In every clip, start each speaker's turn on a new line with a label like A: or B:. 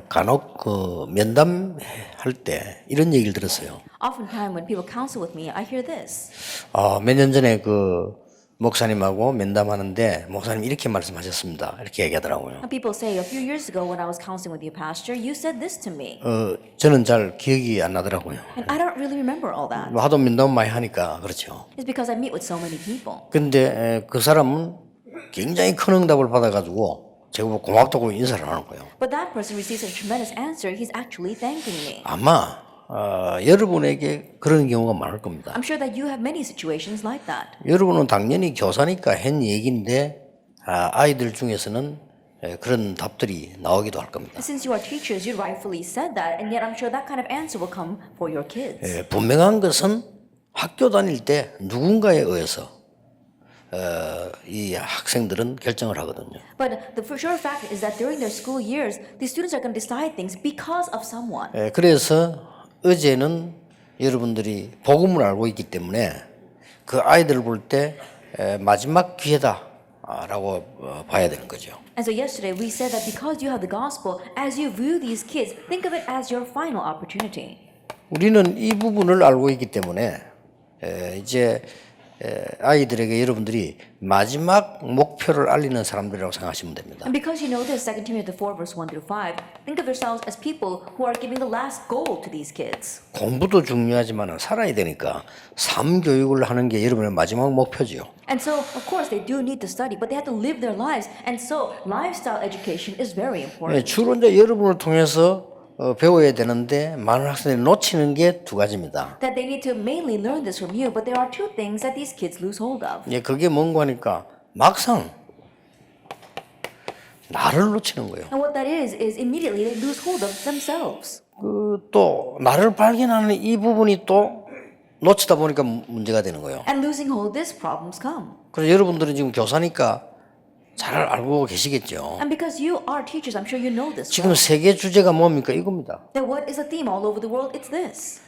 A: 간혹 그 면담할 때 이런 얘기를 들었어요.
B: Oftentimes, when people counsel with me, I hear this.
A: 몇 년 전에 그 목사님하고 면담하는데 목사님 이렇게 말씀하셨습니다. 이렇게 얘기하더라고요.
B: And people say, a few years ago when I was counseling with you, Pastor, you said this to me.
A: 저는 잘 기억이 안 나더라고요.
B: And I don't really remember all that.
A: 하도 면담 많이 하니까 그렇죠.
B: It's because I meet with so many people.
A: 근데 그 사람은 굉장히 큰 응답을 받아가지고 제가 고맙다고 인사를 하는 거예요.
B: But that person receives a tremendous answer. He's actually thanking me.
A: 아마 여러분에게 그런 경우가 많을 겁니다.
B: I'm sure that you have many situations like that.
A: 여러분은 당연히 교사니까 한 얘기인데 아이들 중에서는 그런 답들이 나오기도 할 겁니다.
B: And since you are teachers, you rightfully said that, and yet I'm sure that kind of answer will come for your kids.
A: 분명한 것은 학교 다닐 때 누군가에 의해서 이 학생들은 결정을 하거든요.
B: But the for sure fact is that during their school years, these students are going to decide things because of someone.
A: 그래서 어제는 여러분들이 복음을 알고 있기 때문에 그 아이들을 볼 때 마지막 기회다라고 봐야 되는 거죠.
B: And so yesterday we said that because you have the gospel, as you view these kids, think of it as your final opportunity.
A: 우리는 이 부분을 알고 있기 때문에 이제 아이들에게 여러분들이 마지막 목표를 알리는 사람들이라고 생각하시면 됩니다.
B: And because you know this, 2 Timothy 4 verse 1 through 5, think of yourselves as people who are giving the last goal to these kids.
A: 공부도 중요하지만 살아야 되니까 삶 교육을 하는 게 여러분의 마지막 목표지요.
B: And so, of course, they do need to study, but they have to live their lives. And so, lifestyle education is very important.
A: 주로 이제 여러분을 통해서 배워야 되는데 많은 학생들이 놓치는 게 두 가지입니다.
B: That they need to mainly learn this from you, but there are two things that these kids lose hold of.
A: 그게 뭔가 하니까 막상 나를 놓치는 거예요.
B: And what that is immediately they lose hold of themselves.
A: 또 나를 발견하는 이 부분이 또 놓치다 보니까 문제가 되는 거예요.
B: And losing hold of this, problems come.
A: 그래서 여러분들은 지금 교사니까 잘 알고 계시겠죠.
B: And because you are teachers, I'm sure you know this.
A: 지금 세계 주제가 뭡니까? 이겁니다.
B: That what is a theme all over the world? It's this.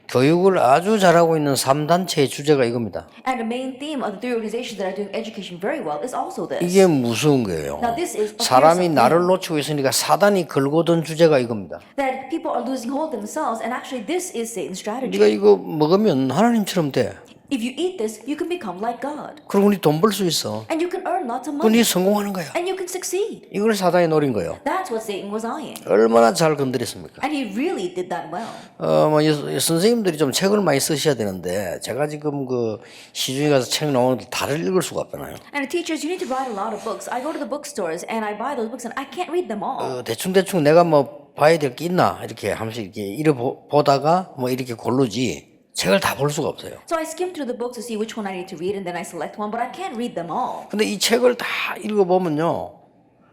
A: 교육을 아주 잘하고 있는 3단체의 주제가 이겁니다.
B: And the main theme of the three organizations that are doing education very well is also this.
A: 이게 무서운 거예요.
B: Now this is a
A: 사람이
B: fearsome
A: 나를
B: thing.
A: 놓치고 있으니까 사단이 걸고든 주제가 이겁니다.
B: That people are losing hold of themselves, and actually this is Satan's strategy.
A: 네가 이거 먹으면 하나님처럼 돼.
B: If you eat this, you can become like God.
A: 그리고 니 돈 벌 수 있어.
B: And you can earn lots of
A: 그럼
B: money.
A: 니 성공하는 거야.
B: And you can succeed.
A: 이걸 사단이 노린 거예요.
B: That's what Satan was eyeing.
A: 얼마나 잘 건드렸습니까?
B: And he really did that well.
A: 선생님들이 좀 책을 많이 쓰셔야 되는데 제가 지금 그 시중에 가서 책 나오는데 다를 읽을 수가 없잖아요.
B: And teachers, you need to write a lot of books. I go to the bookstores and I buy those books and I can't read them all.
A: 대충 내가 뭐 봐야 될 게 있나 이렇게 하면서 이렇게 보다가 뭐 이렇게 고르지 책을 다 볼 수가 없어요.
B: So I skim through the books to see which one I need to read and then I select one, but I can't read them all.
A: 근데 이 책을 다 읽어보면요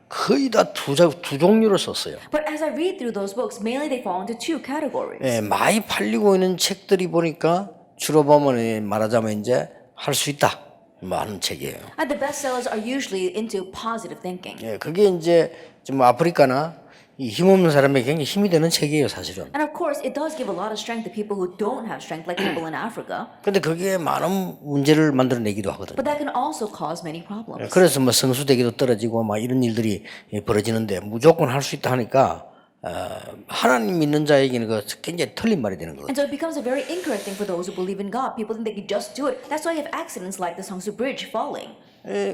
A: 거의 다 두 종류로 썼어요.
B: But as I read through those books, mainly they fall into two categories.
A: 많이 팔리고 있는 책들이 보니까 주로 보면 말하자면 이제 할 수 있다 뭐 하는 책이에요.
B: And the bestsellers are usually into positive thinking.
A: 그게 이제 좀 아프리카나 이 힘없는 사람에게 굉장히 힘이 되는 책이에요, 사실은.
B: And of course, it does give a lot of strength to people who don't have strength, like people in Africa.
A: 근데 그게 많은 문제를 만들어내기도 하거든요.
B: But that can also cause many problems.
A: 그래서 뭐 성수대기도 떨어지고 막 이런 일들이 벌어지는데 무조건 할 수 있다 하니까 하나님 믿는 자에게는 그 굉장히 틀린 말이 되는 거예요.
B: And so it becomes a very incorrect thing for those who believe in God. People think they can just do it. That's why you have accidents like the Songsu Bridge falling.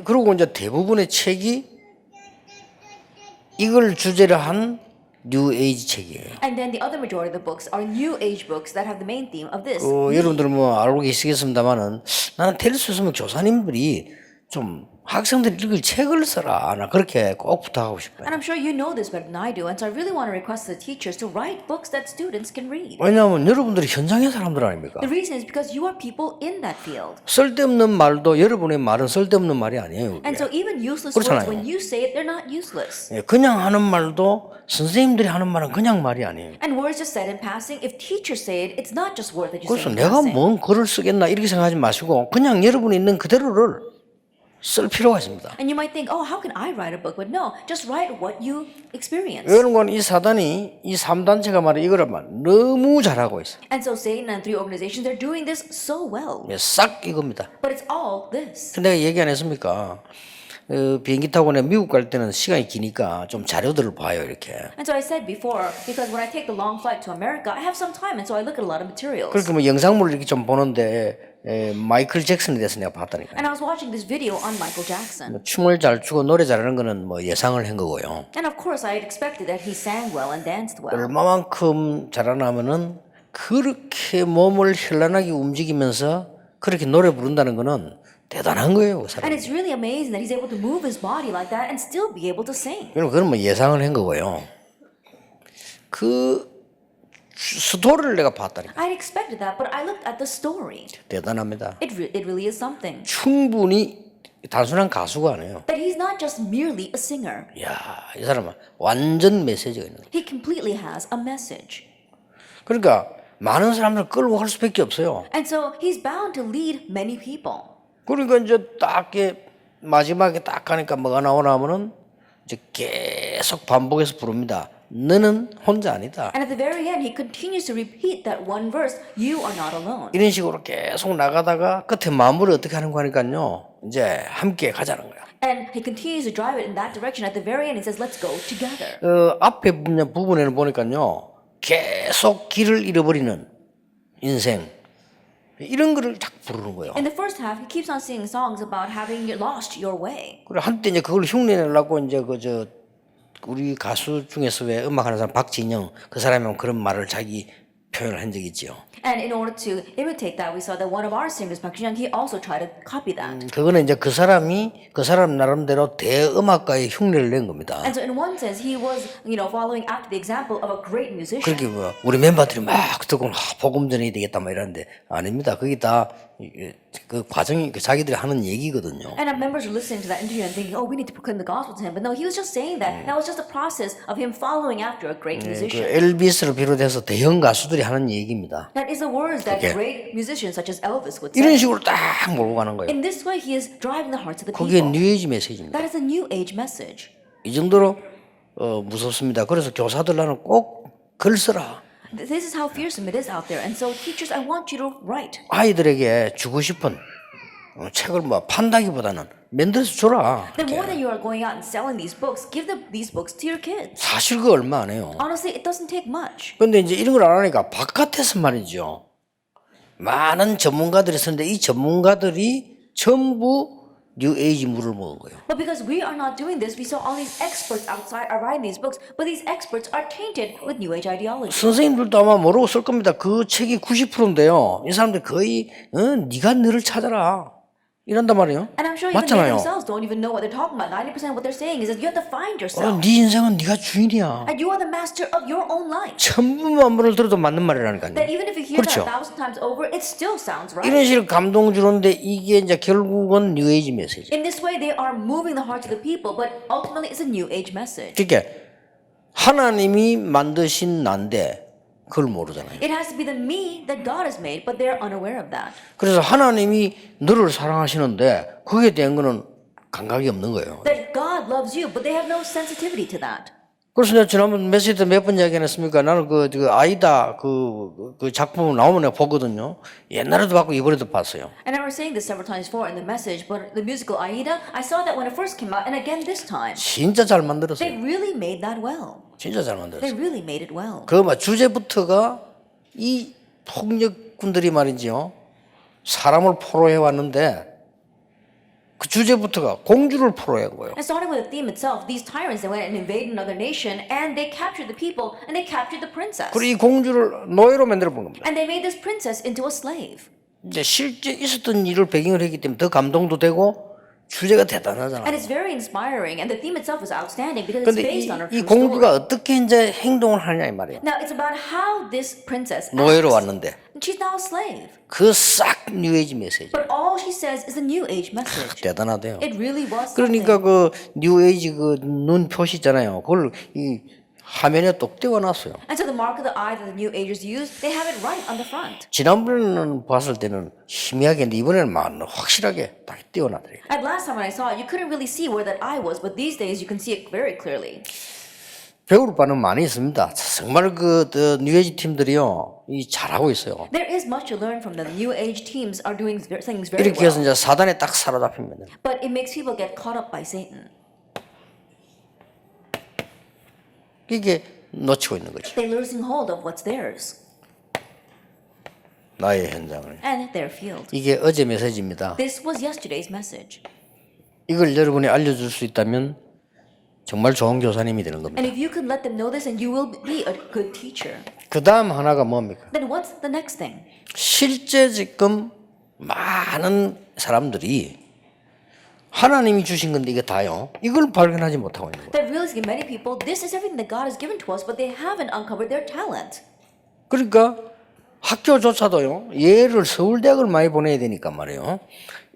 A: 그리고 이제 대부분의 책이 이걸 주제로 한 뉴 에이지 책이에요.
B: And then the other majority of the books are New Age books that have the main theme of this.
A: 여러분들은 뭐 알고 계시겠습니다만은 나는 될 수 있으면 교사님들이 좀 학생들이 읽을 책을 써라. 나 그렇게 꼭 부탁하고 싶어요.
B: And I'm sure you know this better than I do. And so I really want to request the teachers to write books that students can read.
A: 왜냐하면 여러분들이 현장의 사람들 아닙니까?
B: The reason is because you are people in that field.
A: 쓸데없는 말도 여러분의 말은 쓸데없는 말이 아니에요.
B: And so even useless
A: 그렇잖아요.
B: words, when you say it, they're not useless.
A: 그냥 하는 말도 선생님들이 하는 말은 그냥 말이 아니에요.
B: And words just said in passing, if teachers say it, it's not just word that you
A: 그래서
B: say in
A: 내가
B: passing.
A: 뭔 글을 쓰겠나 이렇게 생각하지 마시고 그냥 여러분이 있는 그대로를 쓸 필요가 있습니다.
B: And you might think, oh, how can I write a book? But no, just write what you experience.
A: 여러분 이 사단이 이 3단체가 말해 이거라만 너무 잘하고 있어요.
B: And so Satan and three organizations, they're doing this so well.
A: 싹 이겁니다.
B: But it's all this.
A: 근데 내가 얘기 안 했습니까? 비행기 타고 내가 미국 갈 때는 시간이 기니까 좀 자료들을 봐요 이렇게.
B: And so I said before, because when I take the long flight to America, I have some time, and so I look at a lot of materials.
A: 그렇게 뭐 영상물을 이렇게 좀 보는데 마이클 잭슨에 대해서 내가 봤다니까.
B: And I was watching this video on Michael Jackson.
A: 춤을 잘 추고 노래 잘하는 거는 뭐 예상을 한 거고요.
B: And of course, I had expected that he sang well and danced well.
A: 얼마만큼 잘하냐면은 그렇게 몸을 현란하게 움직이면서 그렇게 노래 부른다는 거는 대단한 거예요, 그
B: And
A: 사람.
B: it's really amazing that he's able to move his body like that and still be able to sing.
A: 그건 뭐 예상을 한 거고요. 그 스토리를 내가 봤다니까.
B: I had expected that, but I looked at the story.
A: 대단합니다.
B: It really is something.
A: 충분히 단순한 가수가 아니에요.
B: That he's not just merely a singer.
A: 이야, 이 사람은 완전 메시지가 있는 거예요.
B: He completely has a message.
A: 그러니까 많은 사람들을 끌고 갈 수밖에 없어요.
B: And so he's bound to lead many people.
A: 그러니까 이제 딱 마지막에 딱 가니까 뭐가 나오나 하면은 이제 계속 반복해서 부릅니다. 너는 혼자 아니다.
B: And at the very end, he continues to repeat that one verse, you are not alone.
A: 이런 식으로 계속 나가다가 끝에 마무리 어떻게 하는 거 하니까요. 이제 함께 가자는 거야.
B: And he continues to drive it in that direction. At the very end, he says, let's go together.
A: 앞에 부분에는 보니까요. 계속 길을 잃어버리는 인생. 이런 거를 자꾸 부르는 거예요.
B: In the first half, he keeps on singing songs about having lost your way.
A: 그리고 한때 이제 그걸 흉내내려고 이제 우리 가수 중에서 왜 음악하는 사람 박진영 그 사람이 그런 말을 자기 표현을 한 적이 있지요.
B: And in order to imitate that, we saw that one of our singers, Park Jin-young, he also tried to copy that.
A: 그거는 이제 그 사람 나름대로 대음악가의 흉내를 낸 겁니다.
B: And so in one sense, he was, following after the example of a great musician.
A: 그렇게 뭐 우리 멤버들이 막 듣고 복음 전해야 되겠다 막 이러는데 아닙니다. 그게 다 그 과정이 자기들이 하는 얘기거든요.
B: And our members were listening to that interview and thinking, oh, we need to proclaim the gospel to him. But no, he was just saying that. That was just a process of him following after a great
A: 그
B: musician.
A: 엘비스를 비롯해서 대형 가수들이 하는 얘기입니다.
B: That is the words that
A: Okay.
B: great musicians such as Elvis would
A: 이런
B: say.
A: 식으로 딱 몰고 가는 거예요.
B: In this way, he is driving the hearts of the
A: 그게
B: people.
A: 뉴에이지 메시지입니다.
B: That is a new age message.
A: 이 정도로 무섭습니다. 그래서 교사들 나는 꼭 글 써라.
B: This is how fearsome it is out there. And so, teachers, I want you to write.
A: 아이들에게 주고 싶은 책을 뭐 판다기보다는 만들어서 줘라.
B: Then more than you are going out and selling these books, give these books to your kids.
A: 사실 그거 얼마 안 해요.
B: Honestly, it doesn't take much.
A: 근데 이제 이런 걸 안 하니까 바깥에서 말이죠. 많은 전문가들이 있었는데 이 전문가들이 전부 뉴에이지 물을 먹은 거예요.
B: But because we are not doing this, we saw all these experts outside are writing these books, but these experts are tainted with New Age ideology.
A: 선생님들도 아마 모르고 쓸 겁니다. 그 책이 90%인데요. 이 사람들 거의 네가 너를 찾아라 이런단 말이에요.
B: And I'm sure even they
A: 맞잖아요.
B: themselves don't even know what they're talking about. 90% of what they're saying is that you have to find yourself.
A: 네 인생은 네가 주인이야.
B: And you are the master of your own life.
A: 천분만 번을 들어도 맞는 말이라니까요.
B: That even if you hear
A: 그렇죠.
B: that 1,000 times over, it still sounds right.
A: 이런 식으로 감동 주는데 이게 이제 결국은 뉴에이지 메시지.
B: In this way, they are moving the hearts of the people, but ultimately it's a new age message.
A: 그러니까 하나님이 만드신 난데 그걸 모르잖아요.
B: It has to be the me that God has made, but they're unaware of that.
A: 그래서 하나님이 너를 사랑하시는데 거기에 대한 거는 감각이 없는 거예요.
B: That God loves you, but they have no sensitivity to that.
A: 그래서 내가 지난번 메시지 때 몇 번 이야기 안 했습니까? 나는 그 아이다 그 작품 나오면 내가 보거든요. 옛날에도 봤고 이번에도 봤어요.
B: And I was saying this several times before in the message, but the musical Aida, I saw that when it first came out, and again this time.
A: 진짜 잘
B: They
A: 만들었어요.
B: really made that well.
A: 진짜 잘
B: They
A: 만들었어요.
B: really made it well.
A: 그 주제부터가 이 폭력군들이 말이죠. 사람을 포로해 왔는데 그 주제부터가 공주를 포로해 온 거예요.
B: And starting with the theme itself, these tyrants, they went and invaded another nation, and they captured the people, and they captured the princess.
A: 그리고 이 공주를 노예로 만들어 본 겁니다.
B: And they made this princess into a slave.
A: 이제 실제 있었던 일을 배경으로 했기 때문에 더 감동도 되고 주제가
B: And
A: 대단하잖아요.
B: it's very inspiring, and the theme itself is outstanding because it's
A: 근데
B: based on a
A: 이
B: true
A: 공주가
B: story.
A: 어떻게 이제 행동을 하냐 이 말이에요.
B: Now, it's about how this princess
A: 노예로
B: acts.
A: 왔는데
B: She's now a slave.
A: 그 싹 뉴에이지 메시지.
B: But all she says is a new age message.
A: 대단하대요.
B: It really was something.
A: 그러니까 그 뉴에이지 그 눈 표시 있잖아요. 그걸 이 화면에 똑 띄워놨어요.
B: And so the mark of the eye that the new agers use, they have it right on the front.
A: 지난번에는 봤을 때는 희미하게 했는데 이번에는 막 확실하게 딱 띄워놨더래요.
B: And last time when I saw it, you couldn't really see where that eye was, but these days you can see it very clearly.
A: 배울 바는 많이 있습니다. 정말 그 뉴에이지 팀들이요, 이 잘하고 있어요.
B: There is much to learn from them. New age teams are doing things very
A: 이렇게 해서
B: well.
A: 이제 사단에 딱 사로잡힙니다.
B: But it makes people get caught up by Satan.
A: 이게 놓치고 있는 거죠.
B: They're losing hold of what's theirs
A: 나의 현장을.
B: and their field.
A: 이게 어제 메시지입니다.
B: This was yesterday's message.
A: 이걸 여러분이 알려줄 수 있다면 정말 좋은 교사님이 되는 겁니다.
B: And if you could let them know this, and you will be a good teacher.
A: 그 다음 하나가 뭡니까?
B: Then what's the next thing?
A: 실제 지금 많은 사람들이 하나님이 주신 건데 이게 다요. 이걸 발견하지 못하고 있는 거예요.
B: That realizing many people, this is everything that God has given to us, but they haven't uncovered their talent.
A: 그러니까 학교조차도요. 얘를 서울대학을 많이 보내야 되니까 말이에요.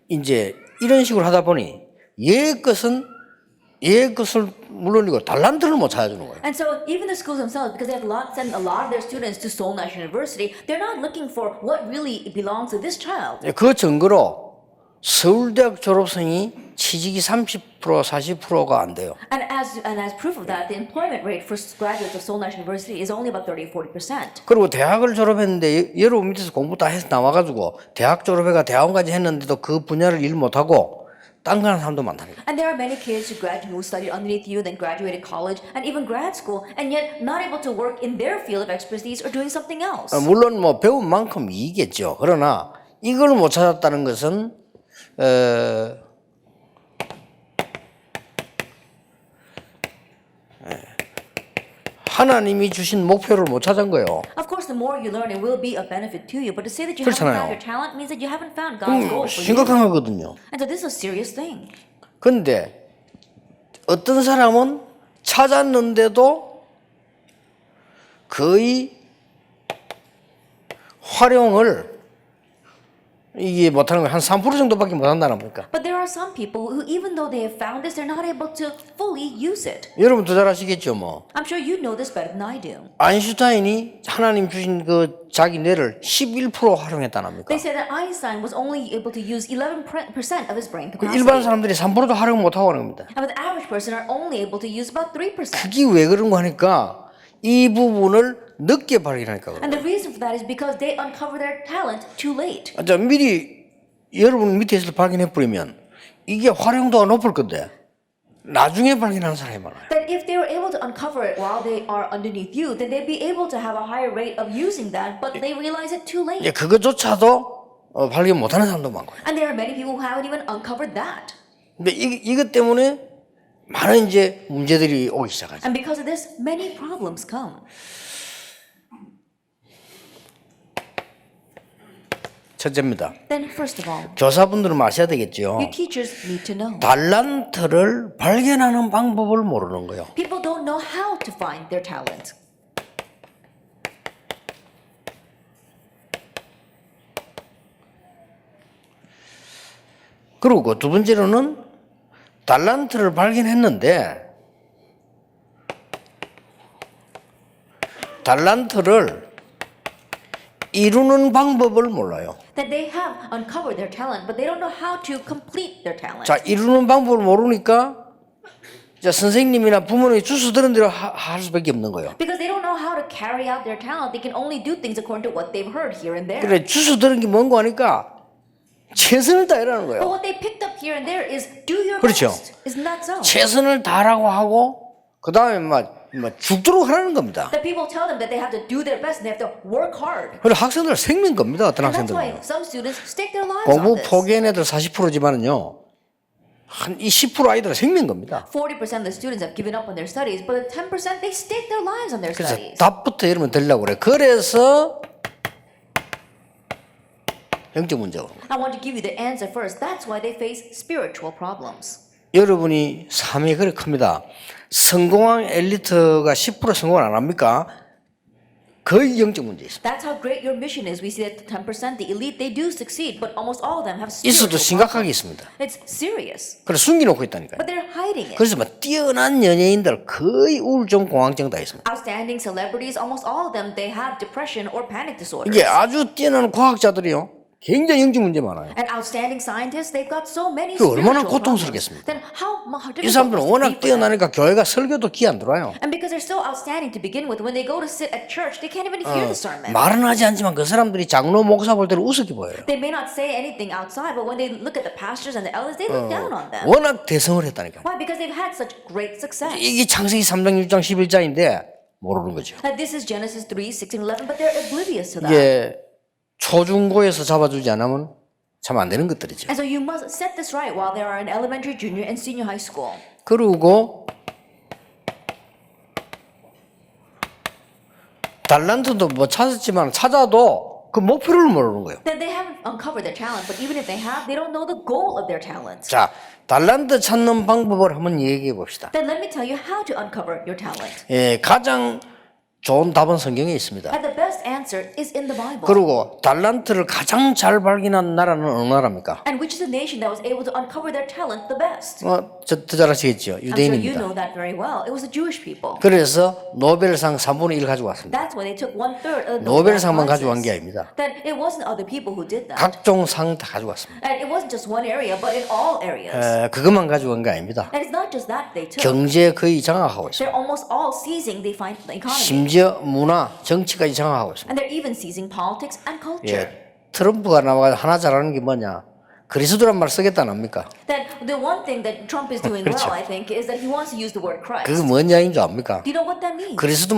A: 이제 이런 식으로 하다 보니 얘 것을 물론이고 달란트를 못 찾아주는 거예요.
B: And so even the schools themselves, because they have sent a lot of their students to Seoul National University, they're not looking for what really belongs to this child.
A: 그 증거로 서울대학 졸업생이 취직이 30% 40%가 안 돼요.
B: And as proof of that, the employment rate for graduates of Seoul National University is only about 30-40%.
A: 그리고 대학을 졸업했는데 여러분 밑에서 공부 다 해서 나와가지고 대학 졸업해가 대학원까지 했는데도 그 분야를 일 못하고 딴 거 하는 사람도 많다니까.
B: And there are many kids who studied underneath you, then graduated college, and even grad school, and yet not able to work in their field of expertise or doing something else.
A: 물론 뭐 배운 만큼 이익겠죠. 그러나 이걸 못 찾았다는 것은 하나님이 주신 목표를 못 찾은 거예요.
B: Of course, the more you learn, it will be a benefit to you. But to say that you
A: 그렇잖아요.
B: haven't found your talent means that you haven't found God's goal for you.
A: 심각한 거거든요.
B: And so this is a serious thing.
A: 그런데 어떤 사람은 찾았는데도 거의 활용을 이게 못하는 거 한 3% 정도밖에 못한다는 겁니까?
B: But there are some people who, even though they have found this, they're not able to fully use it.
A: 여러분도 잘 아시겠죠, 뭐.
B: I'm sure you know this better than I do.
A: 아인슈타인이 하나님 주신 그 자기 뇌를 11% 활용했다는 겁니까?
B: They say that Einstein was only able to use 11% of his brain
A: 그 일반
B: capacity.
A: 사람들이 3%도 활용 못하고 하는 겁니다.
B: And the average person are only able to use about 3%.
A: 그게 왜 그런 거 하니까 이 부분을 늦게 발견하니까 그래요.
B: And the reason for that is because they uncover their talent too late.
A: 자, 미리 여러분 밑에서 발견해버리면 이게 활용도가 높을 건데 나중에 발견하는 사람이 많아요.
B: That if they were able to uncover it while they are underneath you, then they'd be able to have a higher rate of using that, but they realize it too late.
A: 이제 그것조차도 발견 못하는 사람도 많고요.
B: And there are many people who haven't even uncovered that.
A: 근데 이것 때문에 많은 이제 문제들이 오기 시작하죠.
B: And because of this, many problems come.
A: 첫째입니다.
B: Then first of all,
A: 교사분들은 아셔야 되겠죠.
B: you teachers need to know.
A: 달란트를 발견하는 방법을 모르는 거예요.
B: People don't know how to find their talent.
A: 그리고 두 번째로는 달란트를 발견했는데 달란트를 이루는 방법을 몰라요.
B: That they have uncovered their talent, but they don't know how to complete their talent.
A: 자, 이루는 방법을 모르니까 자, 선생님이나 부모님이 주소 들은 대로 할 수밖에 없는 거예요.
B: Because they don't know how to carry out their talent, they can only do things according to what they've heard here and there.
A: 그래, 주소 들은 게 뭔고 하니까 최선을 다하라는
B: But
A: 거예요.
B: what they picked up here and there is do your
A: 그렇죠.
B: best. Isn't that so?
A: 최선을 다하라고 하고 그 다음에 막 죽도록 하라는 겁니다.
B: That people tell them that they have to do their best and they have to work hard.
A: 그리고 학생들 생명 겁니다. 어떤
B: And that's why
A: 학생들은.
B: some students stake their lives
A: 공부
B: on this.
A: 포기한 애들 40%지만은요. 한 이 10% 아이들은 생명 겁니다.
B: 40% of the students have given up on their studies, but the 10% they stake their lives on their
A: 그래서
B: studies.
A: 답부터 여러분 들려고 그래. 그래서 영적 문제가 오는 거예요.
B: I want to give you the answer first. That's why they face spiritual problems.
A: 여러분이 삶이 그렇게 큽니다. 성공한 엘리트가 10% 성공을 안 합니까? 거의 영적 문제 있습니다.
B: That's how great your mission is. We see that 10%, the elite, they do succeed, but almost all of them have
A: 있어도
B: spiritual
A: 심각하게
B: problems.
A: 있습니다.
B: It's serious,
A: 그래서 숨겨놓고 있다니까요.
B: but they're hiding it.
A: 그래서 뭐 뛰어난 연예인들 거의 우울증, 공황증 다 있습니다.
B: Outstanding celebrities, almost all of them, they have depression or panic disorders.
A: 이게 아주 뛰어난 과학자들이요. 굉장히 영적 문제 많아요.
B: And outstanding scientists, they've got so many
A: 그 얼마나
B: spiritual problems.
A: 고통스럽겠습니까?
B: Then how
A: 이
B: difficult
A: 사람들은
B: must it be
A: 워낙
B: for them?
A: 뛰어나니까 교회가 설교도 귀 안 들어와요.
B: And because they're so outstanding to begin with, when they go to sit at church, they can't even hear the sermon.
A: 말은 하지 않지만 그 사람들이 장로 목사 볼 때는 우습게 보여요.
B: They may not say anything outside, but when they look at the pastors and the elders, they look down on them.
A: 워낙 대성을 했다니까.
B: Why? Because they've had such great success.
A: 이게 창세기 3장 6장 11장인데 모르는 거죠.
B: Like this is Genesis 3, 16, 11, but they're oblivious to that.
A: 이게 초중고에서 잡아주지 않으면 참 안 되는 것들이죠.
B: And so you must set this right while they are in elementary, junior, and senior high school.
A: 그리고 달란트도 뭐 찾았지만 찾아도 그 목표를 모르는 거예요.
B: Then they haven't uncovered their talent, but even if they have, they don't know the goal of their talents.
A: 자, 달란트 찾는 방법을 한번 얘기해 봅시다.
B: Then let me tell you how to uncover your talent.
A: 예, 가장 좋은 답은 성경에 있습니다.
B: And the best answer is in the Bible.
A: 그리고 달란트를 가장 잘 발견한 나라는 어느 나라입니까?
B: And which is the nation that was able to uncover their talent the best?
A: 더 잘 아시겠죠?
B: I'm sure you
A: 유대인입니다.
B: know that very well. It was the Jewish people.
A: 그래서 노벨상 3분의 1 가지고 왔습니다.
B: That's why they took 1/3 of the Nobel
A: 노벨상만 가지고 간 게
B: prizes.
A: 아닙니다.
B: That it wasn't other people who did that.
A: 각종 상 다 가지고 왔습니다.
B: And it wasn't just one area, but in all areas.
A: 그것만 가지고 간 게 아닙니다.
B: And it's not just that they took.
A: 경제 거의 장악하고 있습니다.
B: They're almost all seizing the economy.
A: 심지어 문화, 정치까지 장악하고 있습니다.
B: And they're even seizing politics and culture.
A: 예, 트럼프가 나와서 하나 잘하는 게 뭐냐? 그리스도란 말 쓰겠다 안 합니까?
B: That the one thing that Trump is doing
A: 그렇죠.
B: well, I think, is that he wants to use the word Christ.
A: 그게 뭔 이야기인 줄 압니까?
B: Do you know what that means?
A: 그리스도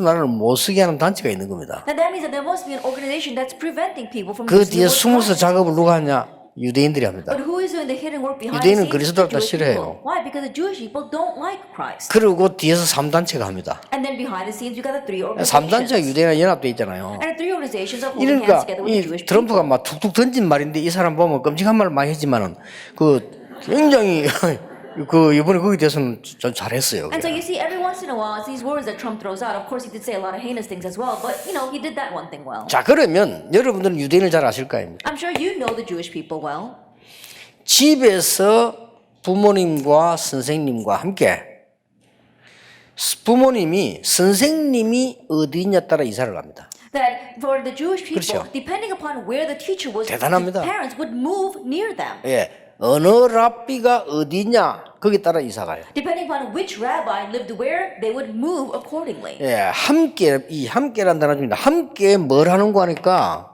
A: 나라를 못 쓰게 하는 단체가 있는 겁니다.
B: That means that there must be an organization that's preventing people from
A: 그
B: using
A: 뒤에
B: the word
A: 숨어서
B: Christ.
A: 작업을 누가 하냐? 유대인들이 합니다.
B: But who is doing the hidden work behind
A: 유대인은
B: the scenes?
A: 그리스도를
B: The
A: 다
B: Jewish
A: 싫어해요.
B: people. Why? Because the Jewish people don't like Christ.
A: 그리고 뒤에서 3단체가 합니다.
B: And then behind the scenes, you got the three
A: 3단체가
B: organizations.
A: 유대인이랑 연합돼 있잖아요.
B: And the three organizations are holding
A: 이러니까
B: hands together with the
A: 이
B: Jewish
A: 트럼프가 막
B: people.
A: 툭툭 던진 말인데 이 사람 보면 끔찍한 말 많이 했지만은 그 굉장히 그 이번에 거기에 대해서는 좀 잘했어요.
B: And so you see, every once in a while, it's these words that Trump throws out. Of course, he did say a lot of heinous things as well, but you know, he did that one thing well.
A: 자, 그러면 여러분들은 유대인을 잘 아실 거 아닙니까?
B: I'm sure you know the Jewish people well.
A: 집에서 부모님과 선생님과 함께 부모님이 선생님이 어디 있냐 따라 이사를 갑니다.
B: That for the Jewish people,
A: 그렇죠.
B: depending upon where the teacher was, the
A: 대단합니다.
B: parents would move near them.
A: 예, 어느 랍비가 어디냐 거기 따라 이사 가요.
B: Depending upon which rabbi lived where, they would move accordingly.
A: 예, 함께 이 함께란 단어 중에 함께 뭘 하는 거 하니까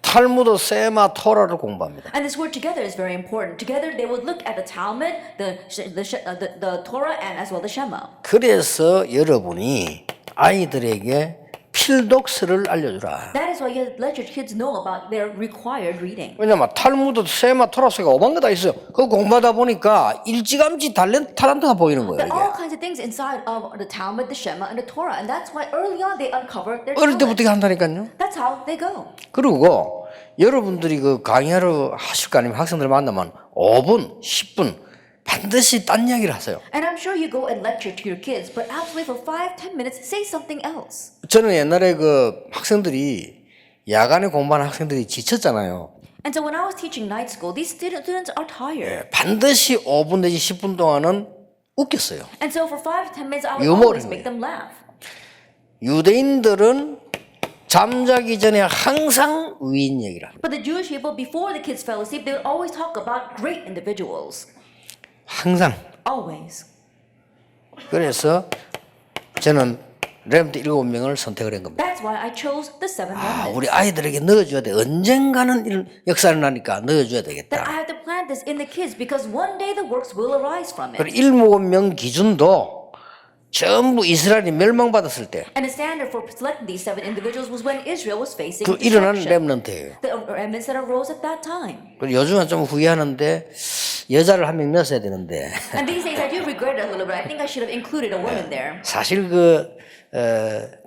A: 탈무드, 세마, 토라를 공부합니다.
B: And this word together is very important. Together, they would look at the Talmud, the Torah, and as well the Shema.
A: 그래서 여러분이 아이들에게 필독서를 알려주라.
B: That is why you let your kids know about their required reading.
A: 왜냐면 탈무드, 세마, 토라스가 오만 거 다 있어요. 그거 공부하다 보니까 일찌감치 타란트가 보이는 거예요.
B: There
A: 이게.
B: are all kinds of things inside of the Talmud, the Shema, and the Torah, and that's why early on they uncover their
A: 어릴
B: talent.
A: 때부터 한다니까요.
B: That's how they go.
A: 그리고 여러분들이 그 강의하러 하실 거 아니면 학생들 만나면 5분, 10분 반드시 딴 이야기를 하세요.
B: And I'm sure you go and lecture to your kids, but absolutely for 5-10 minutes, say something else.
A: 저는 옛날에 그 학생들이 야간에 공부하는 학생들이 지쳤잖아요.
B: And so when I was teaching night school, these students are tired.
A: 반드시 5분 내지 10분 동안은 웃겼어요.
B: And so for 5-10 minutes, I would
A: 유머를
B: always make them laugh.
A: 유대인들은 잠자기 전에 항상 위인 얘기를 합니다.
B: But the Jewish people, before the kids fell asleep, they would always talk about great individuals.
A: 항상.
B: Always.
A: 그래서 저는 렘트 7명을 선택을 한 겁니다.
B: That's why I chose the 7 remnants.
A: 우리 아이들에게 넣어줘야 돼. 언젠가는 이런 역사를 나니까 넣어줘야
B: That I
A: 되겠다.
B: have to plant this in the kids because one day the works will arise from it.
A: 그리고 7명 기준도 전부 이스라엘이 멸망받았을 때 그
B: And the standard for selecting these 7 individuals was when Israel was facing
A: 일어난
B: destruction.
A: 렘넌트예요.
B: The remnants that arose at that time.
A: 그리고 요즘은 좀 후회하는데 여자를 한 명 넣었어야 되는데
B: And these days I do regret it a little bit. I think I should have included a woman there.
A: 사실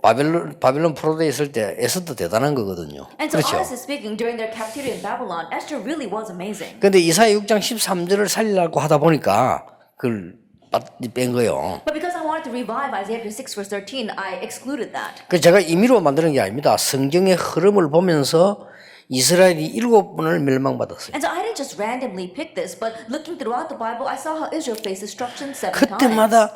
A: 바빌론 포로되어 있을 때 에스더 대단한 거거든요.
B: And so
A: 그렇죠.
B: honestly speaking, during their captivity in Babylon, Esther really was amazing.
A: 근데 이사야 6장 13절을 살리려고 하다 보니까 그걸 뺀 거예요.
B: But because I wanted to revive Isaiah 6 verse 13, I excluded that.
A: 그 제가 임의로 만드는 게 아닙니다. 성경의 흐름을 보면서 이스라엘이 7번을 멸망받았어요.
B: And so I didn't just randomly pick this, but looking throughout the Bible, I saw how Israel faced destruction 7 times.
A: 그때마다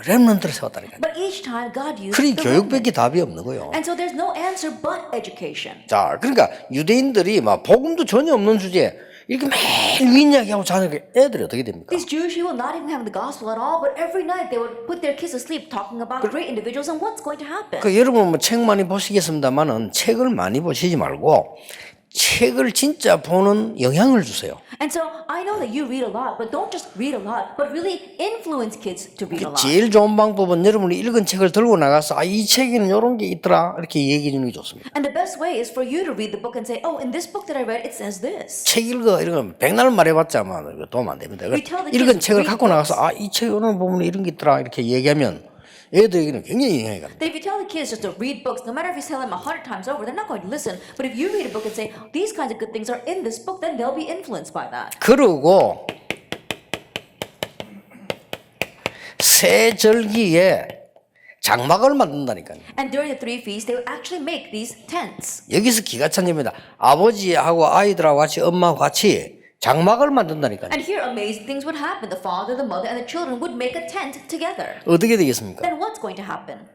A: 렘넌트를 세웠다니까요.
B: But each time God used
A: 그러니
B: the
A: 교육밖에
B: remnant.
A: 답이 없는 거예요.
B: And so there's no answer but education.
A: 자, 그러니까 유대인들이 막 복음도 전혀 없는 주제에 이렇게 매일 윗이야기하고 자는 애들이 어떻게 됩니까?
B: These Jewish people not even having the gospel at all, but every night they would put their kids to sleep talking about great individuals and what's going to happen.
A: 그 여러분 뭐 책 많이 보시겠습니다만은 책을 많이 보시지 말고 책을 진짜 보는 영향을 주세요.
B: And so I know that you read a lot, but don't just read a lot, but really influence kids to read a lot.
A: 제일 좋은 방법은 여러분이 읽은 책을 들고 나가서 이 책에는 이런 게 있더라 이렇게 얘기해 주는 게 좋습니다.
B: And the best way is for you to read the book and say, oh, in this book that I read, it says this.
A: 책 읽어 이런 건 백날 말해봤자 아마 도움 안 됩니다. 읽은 책을 갖고 나가서 이 책 오늘 보면 이런 게 있더라 이렇게 얘기하면 애들에게는 굉장히 영향이 갑니다.
B: That if you tell the kids just to read books, no matter if you tell them 100 times over, they're not going to listen. But if you read a book and say, these kinds of good things are in this book, then they'll be influenced by that.
A: 그리고 새 절기에 장막을 만든다니까요.
B: And during the three feasts, they would actually make these tents.
A: 여기서 기가 찬 겁니다. 아버지하고 아이들하고 같이 엄마하고 같이 장막을 만든다니까요.
B: And here amazing things would happen. The father, the mother, and the children would make a tent together.
A: 어떻게 되겠습니까?
B: Then what's going to happen?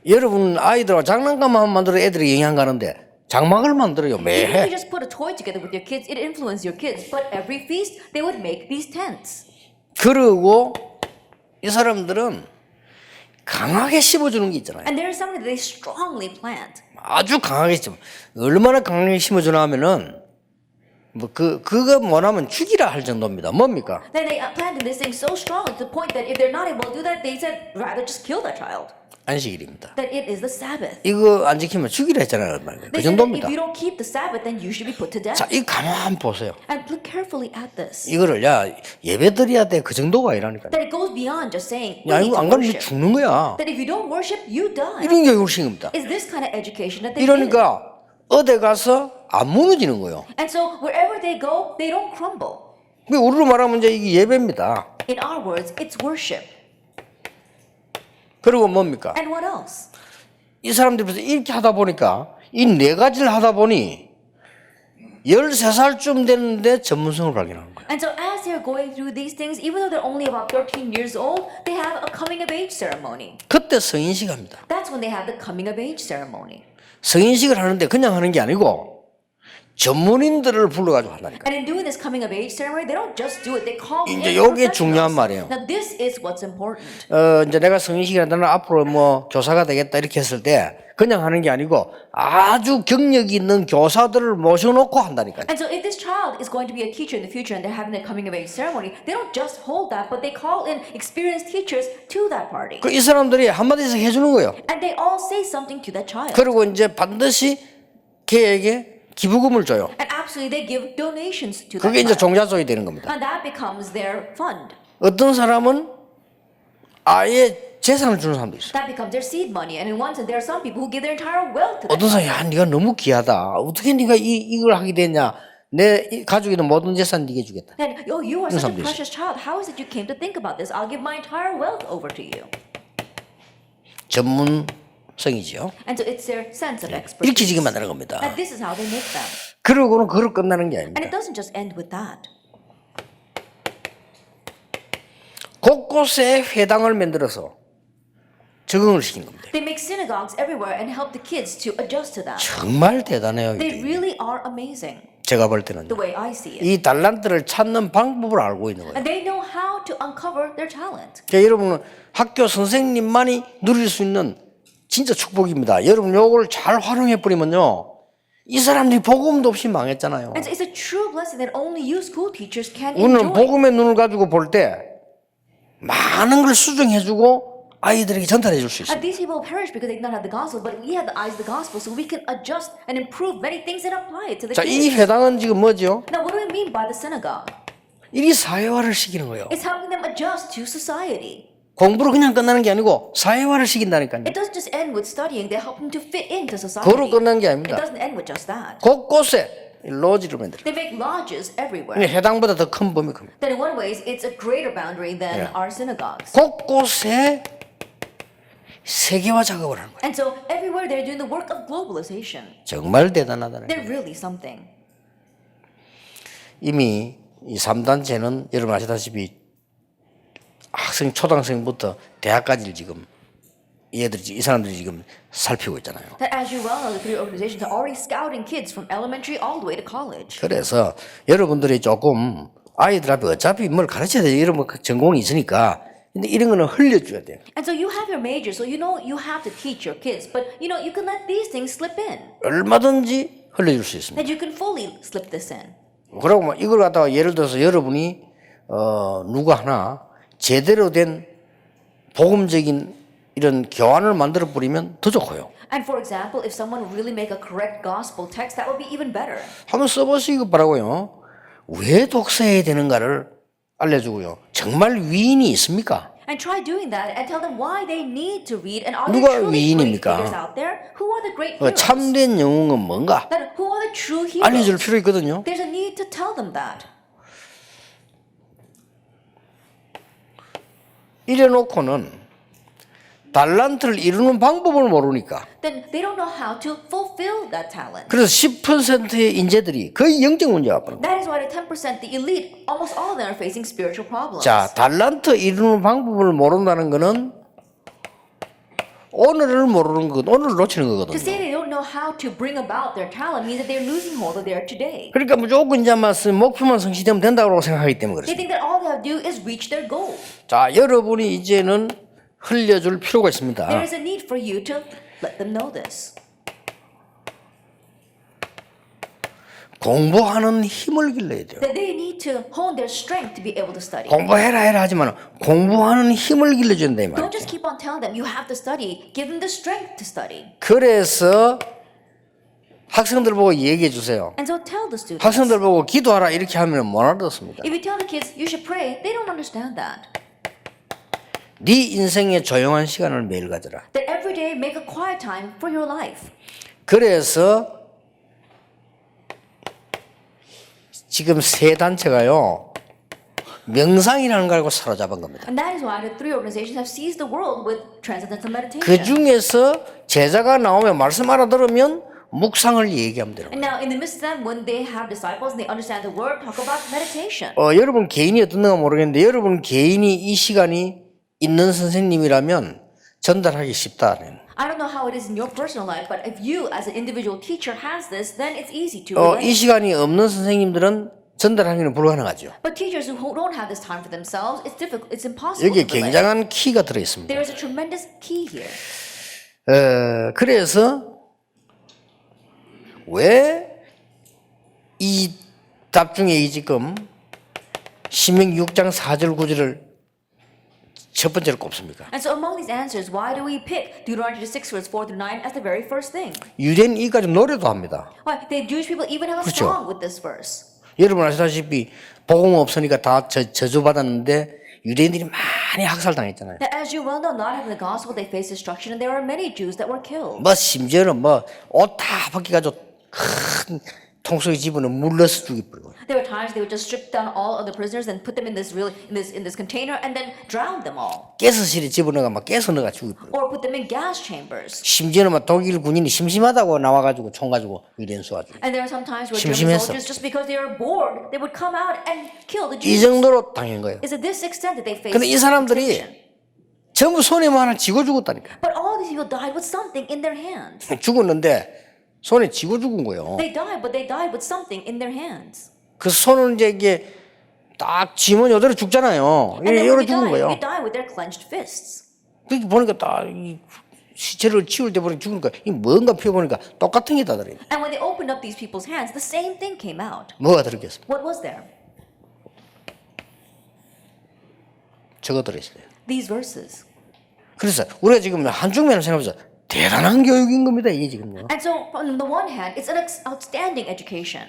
A: 여러분 아이들하고 장난감만 만들어 애들이 영향 가는데 장막을 만들어요
B: Even if
A: 매해.
B: you just put a toy together with your kids, it influences your kids. But every feast, they would make these tents.
A: 그리고 이 사람들은 강하게 심어주는 게 있잖아요.
B: And there is something that they strongly plant.
A: 아주 강하게 심어. 얼마나 강하게 심어주나 하면은 뭐 그거 못하면 죽이라 할 정도입니다. 뭡니까?
B: Then they planted this thing so strong to the point that if they're not able to do that, they said rather just kill that child.
A: 안식일입니다.
B: That it is the Sabbath.
A: 이거 안 지키면 죽이라 했잖아요. 그
B: They said that
A: 정도입니다.
B: if you don't keep the Sabbath, then you should be put to death.
A: 자, 이 가만 보세요.
B: And look carefully at this.
A: 이거를 예배 드려야 돼. 그 정도가 아니라니까요.
B: That it goes beyond just saying we
A: 야,
B: need
A: 이거
B: to
A: 안 가면
B: worship.
A: 죽는 거야.
B: That if you don't worship, you die.
A: 이런 교육을 시킨 겁니다.
B: Is this kind of education that they give?
A: 이러니까 어디 가서 안 무너지는 거예요.
B: And so wherever they go, they don't crumble.
A: 우리로 말하면 이제 이게 예배입니다.
B: In our words, it's worship.
A: 그리고 뭡니까?
B: And what else?
A: 이 사람들이 이렇게 하다 보니까 이 네 가지를 하다 보니 13살쯤 됐는데 전문성을 발견하는 거예요.
B: And so as they're going through these things, even though they're only about 13 years old, they have a coming of age ceremony.
A: 그때 성인식 합니다.
B: That's when they have the coming of age ceremony.
A: 성인식을 하는데 그냥 하는 게 아니고 전문인들을 불러가지고 한다니까.
B: And in doing this coming of age ceremony, they don't just do it, they call in
A: 이제 요게
B: professionals.
A: 중요한 말이에요.
B: Now this is what's important.
A: 이제 내가 성인식을 한다면 앞으로 뭐 교사가 되겠다 이렇게 했을 때 그냥 하는 게 아니고 아주 경력이 있는 교사들을 모셔놓고 한다니까요.
B: And so if this child is going to be a teacher in the future and they're having a coming of age ceremony, they don't just hold that, but they call in experienced teachers to that party.
A: 이 사람들이 한마디씩 해주는 거예요.
B: And they all say something to that child.
A: 그리고 이제 반드시 걔에게 기부금을 줘요.
B: And absolutely they give donations to that
A: 그게 이제
B: child.
A: 종자소이 되는 겁니다.
B: And that becomes their fund.
A: 어떤 사람은 아예 재산을 주는 사람도 있어요.
B: That becomes their seed money. And in one sense, there are some people who give their entire wealth to that
A: 어떤 사람이
B: child.
A: 네가 너무 귀하다. 어떻게 네가 이걸 하게 됐냐. 내 가지고 있는 모든 재산 네게 주겠다.
B: And you are such a
A: 사람도 있어요.
B: precious child. How is it you came to think about this? I'll give my entire wealth over to you.
A: 전문성이죠.
B: And so it's their sense of
A: 이렇게
B: expertise.
A: 지금 만드는 겁니다.
B: And this is how they make them.
A: 그러고는 그걸 끝나는 게
B: And
A: 아닙니다.
B: it doesn't just end with that.
A: 곳곳에 회당을 만들어서 적응을 시킨 겁니다.
B: They make synagogues everywhere and help the kids to adjust to that.
A: 정말 대단해요.
B: They
A: 이게.
B: really are amazing,
A: 제가 볼 때는
B: the way I see it.
A: 이 달란트를 찾는 방법을 알고 있는 거예요.
B: And they know how to uncover their talent.
A: 그러니까 여러분은 학교 선생님만이 누릴 수 있는 진짜 축복입니다. 여러분 요걸 잘 활용해 버리면요. 이 사람들이 복음도 없이 망했잖아요.
B: And so it's a true blessing that only you school teachers can
A: 우리는
B: enjoy.
A: 복음의 눈을 가지고 볼 때 많은 걸 수정해주고 아이들에게 전달해 줄 수 있어요.
B: And these people perish because they do not have the gospel, but we have the eyes of the gospel, so we can adjust and improve many things and apply it to the
A: 자, 이
B: kids.
A: 회당은 지금 뭐죠?
B: Now, what do we mean by the synagogue?
A: 이 사회화를 시키는 거예요.
B: It's helping them adjust to society.
A: 공부로 그냥 끝나는 게 아니고 사회화를 시킨다니까요.
B: It doesn't just end with studying; they help them to fit into society.
A: 그거로 끝난 게
B: It
A: 아닙니다.
B: doesn't end with just that.
A: 곳곳에 로지를 만들어요.
B: They make lodges everywhere.
A: 회당보다 더 큰 범위 큽니다.
B: That in one ways, it's a greater boundary than our synagogues.
A: 곳곳에 세계화 작업을 하는 거예요.
B: And so everywhere they're doing the work of globalization.
A: 정말 대단하다는
B: They're
A: 거예요.
B: really something.
A: 이미 이 3단체는 여러분 아시다시피 학생 초등학생부터 대학까지를 지금 이 사람들이 지금 살피고 있잖아요.
B: That as you well know, the three organizations are already scouting kids from elementary all the way to college.
A: 그래서 여러분들이 조금 아이들한테 어차피 뭘 가르쳐야 돼 이런 뭐 전공이 있으니까 근데 이런 거는 흘려줘야 돼요.
B: And so you have your major, so you know you have to teach your kids, but you know you can let these things slip in.
A: 얼마든지 흘려줄 수 있습니다.
B: That you can fully slip this in.
A: 그리고 뭐 이걸 갖다가 예를 들어서 여러분이 누가 하나 제대로 된 복음적인 이런 교환을 만들어 버리면 더 좋고요.
B: And for example, if someone really make a correct gospel text, that would be even better.
A: 한번 써보시기 바라고요. 왜 독서해야 되는가를 알려주고요. 정말 위인이 있습니까?
B: And try doing that and tell them why they need to read and are
A: 누가
B: there truly great
A: 위인입니까?
B: figures out there? Who are the great heroes?
A: 참된 영웅은 뭔가
B: That who are the true heroes?
A: 알려줄 필요 있거든요.
B: There's a need to tell them that.
A: 이래놓고는 달란트를 이루는 방법을 모르니까
B: Then they don't know how to fulfill that talent.
A: 그래서 10%의 인재들이 거의 영적 문제가 앞으로.
B: That is why the 10%, the elite, almost all of them are facing spiritual problems.
A: 자, 달란트 이루는 방법을 모른다는 거는 오늘을 모르는 것, 오늘을 놓치는
B: To
A: 거거든요.
B: say they don't know how to bring about their talent means that they're losing hold of their today.
A: 그러니까 무조건 이제 목표만 성취되면 된다고 생각하기 때문에
B: They
A: 그렇습니다.
B: think that all they have to do is reach their goal.
A: 자, 여러분이 이제는 흘려줄 필요가 있습니다.
B: There is a need for you to let them know this.
A: 공부하는 힘을 길러야 돼요.
B: That they need to hone their strength to be able to study.
A: 공부해라 해라 하지만 공부하는 힘을 길러준다 이
B: Don't
A: 말이죠.
B: just keep on telling them you have to study. Give them the strength to study.
A: 그래서 학생들 보고 얘기해 주세요.
B: And so tell the students.
A: 학생들 보고 기도하라 이렇게 하면 못 알아듣습니다.
B: If you tell the kids you should pray, they don't understand that.
A: 네 인생의 조용한 시간을 매일 가져라.
B: That every day make a quiet time for your life.
A: 그래서 지금 세 단체가요 명상이라는 걸 알고 사로잡은 겁니다.
B: And that is why the three organizations have seized the world with transcendental meditation.
A: 그 중에서 제자가 나오면 말씀 알아들으면 묵상을 얘기하면 되는 거예요.
B: And now in the midst of them, when they have disciples and they understand the word, talk about meditation.
A: 여러분 개인이 어떤가 모르겠는데 여러분 개인이 이 시간이 있는 선생님이라면 전달하기 쉽다.
B: I don't know how it is in your personal life, but if you as an individual teacher has this, then it's easy to
A: 이
B: relate.
A: 시간이 없는 선생님들은 전달하기는 불가능하죠.
B: But teachers who don't have this time for themselves, it's difficult, it's impossible
A: 여기에
B: to relate.
A: 굉장한 키가 들어 있습니다.
B: There is a tremendous key here.
A: 그래서 왜 이 답 중에 이 지금 신명기 6장 4절 9절을 첫 번째로 꼽습니까?
B: And so among these answers, why do we pick Deuteronomy 6 verse 4 through 9 as the very first thing?
A: 유대인 이까지 노래도 합니다.
B: Why the Jewish people even have a
A: 그렇죠.
B: song with this verse.
A: 여러분 아시다시피 복음 없으니까 다 저주받았는데 유대인들이 많이 학살당했잖아요.
B: That as you well know, not having the gospel, they faced destruction, and there are many Jews that were killed.
A: 뭐 심지어는 뭐 옷 다 벗겨가지고 큰 통속에 집어넣어 물러서 죽여버리고.
B: There were times they would just strip down all of the prisoners and put them in this container and then drown them all,
A: 가스실에 집어넣어가 막 깨서 넣어가 죽여버리고.
B: or put them in gas chambers.
A: 심지어는 막 독일 군인이 심심하다고 나와가지고 총 가지고 유대인 쏘아주고.
B: And there are some times where German
A: 심심했어.
B: soldiers, just because they were bored, they would come out and kill the
A: 이
B: Jews.
A: 정도로 당한 거예요.
B: It's to this extent that they faced
A: 근데 이 사람들이
B: persecution.
A: 전부 손에 뭐 하나 쥐고 죽었다니까.
B: But all these people died with something in their hands.
A: 죽었는데 손에 쥐고 죽은 거예요.
B: They died, but they died with something in their hands.
A: 그 손을 이제 이게 딱 쥐면 이대로 죽잖아요.
B: And then
A: 이대로
B: when
A: 죽은 거예요.
B: they die with their clenched fists.
A: 그렇게 보니까 딱 이 시체를 치울 때 보니까 죽으니까 이 뭔가 피워보니까 똑같은 게 다 들어요.
B: And when they opened up these people's hands, the same thing came out.
A: 뭐가 들었겠습니까?
B: What was there?
A: 저거 들어있어요.
B: These verses.
A: 그래서 우리가 지금 한쪽 면을 생각해보자. 대단한 교육인 겁니다. 이게 지금요.
B: And so, on the one hand, it's an outstanding education.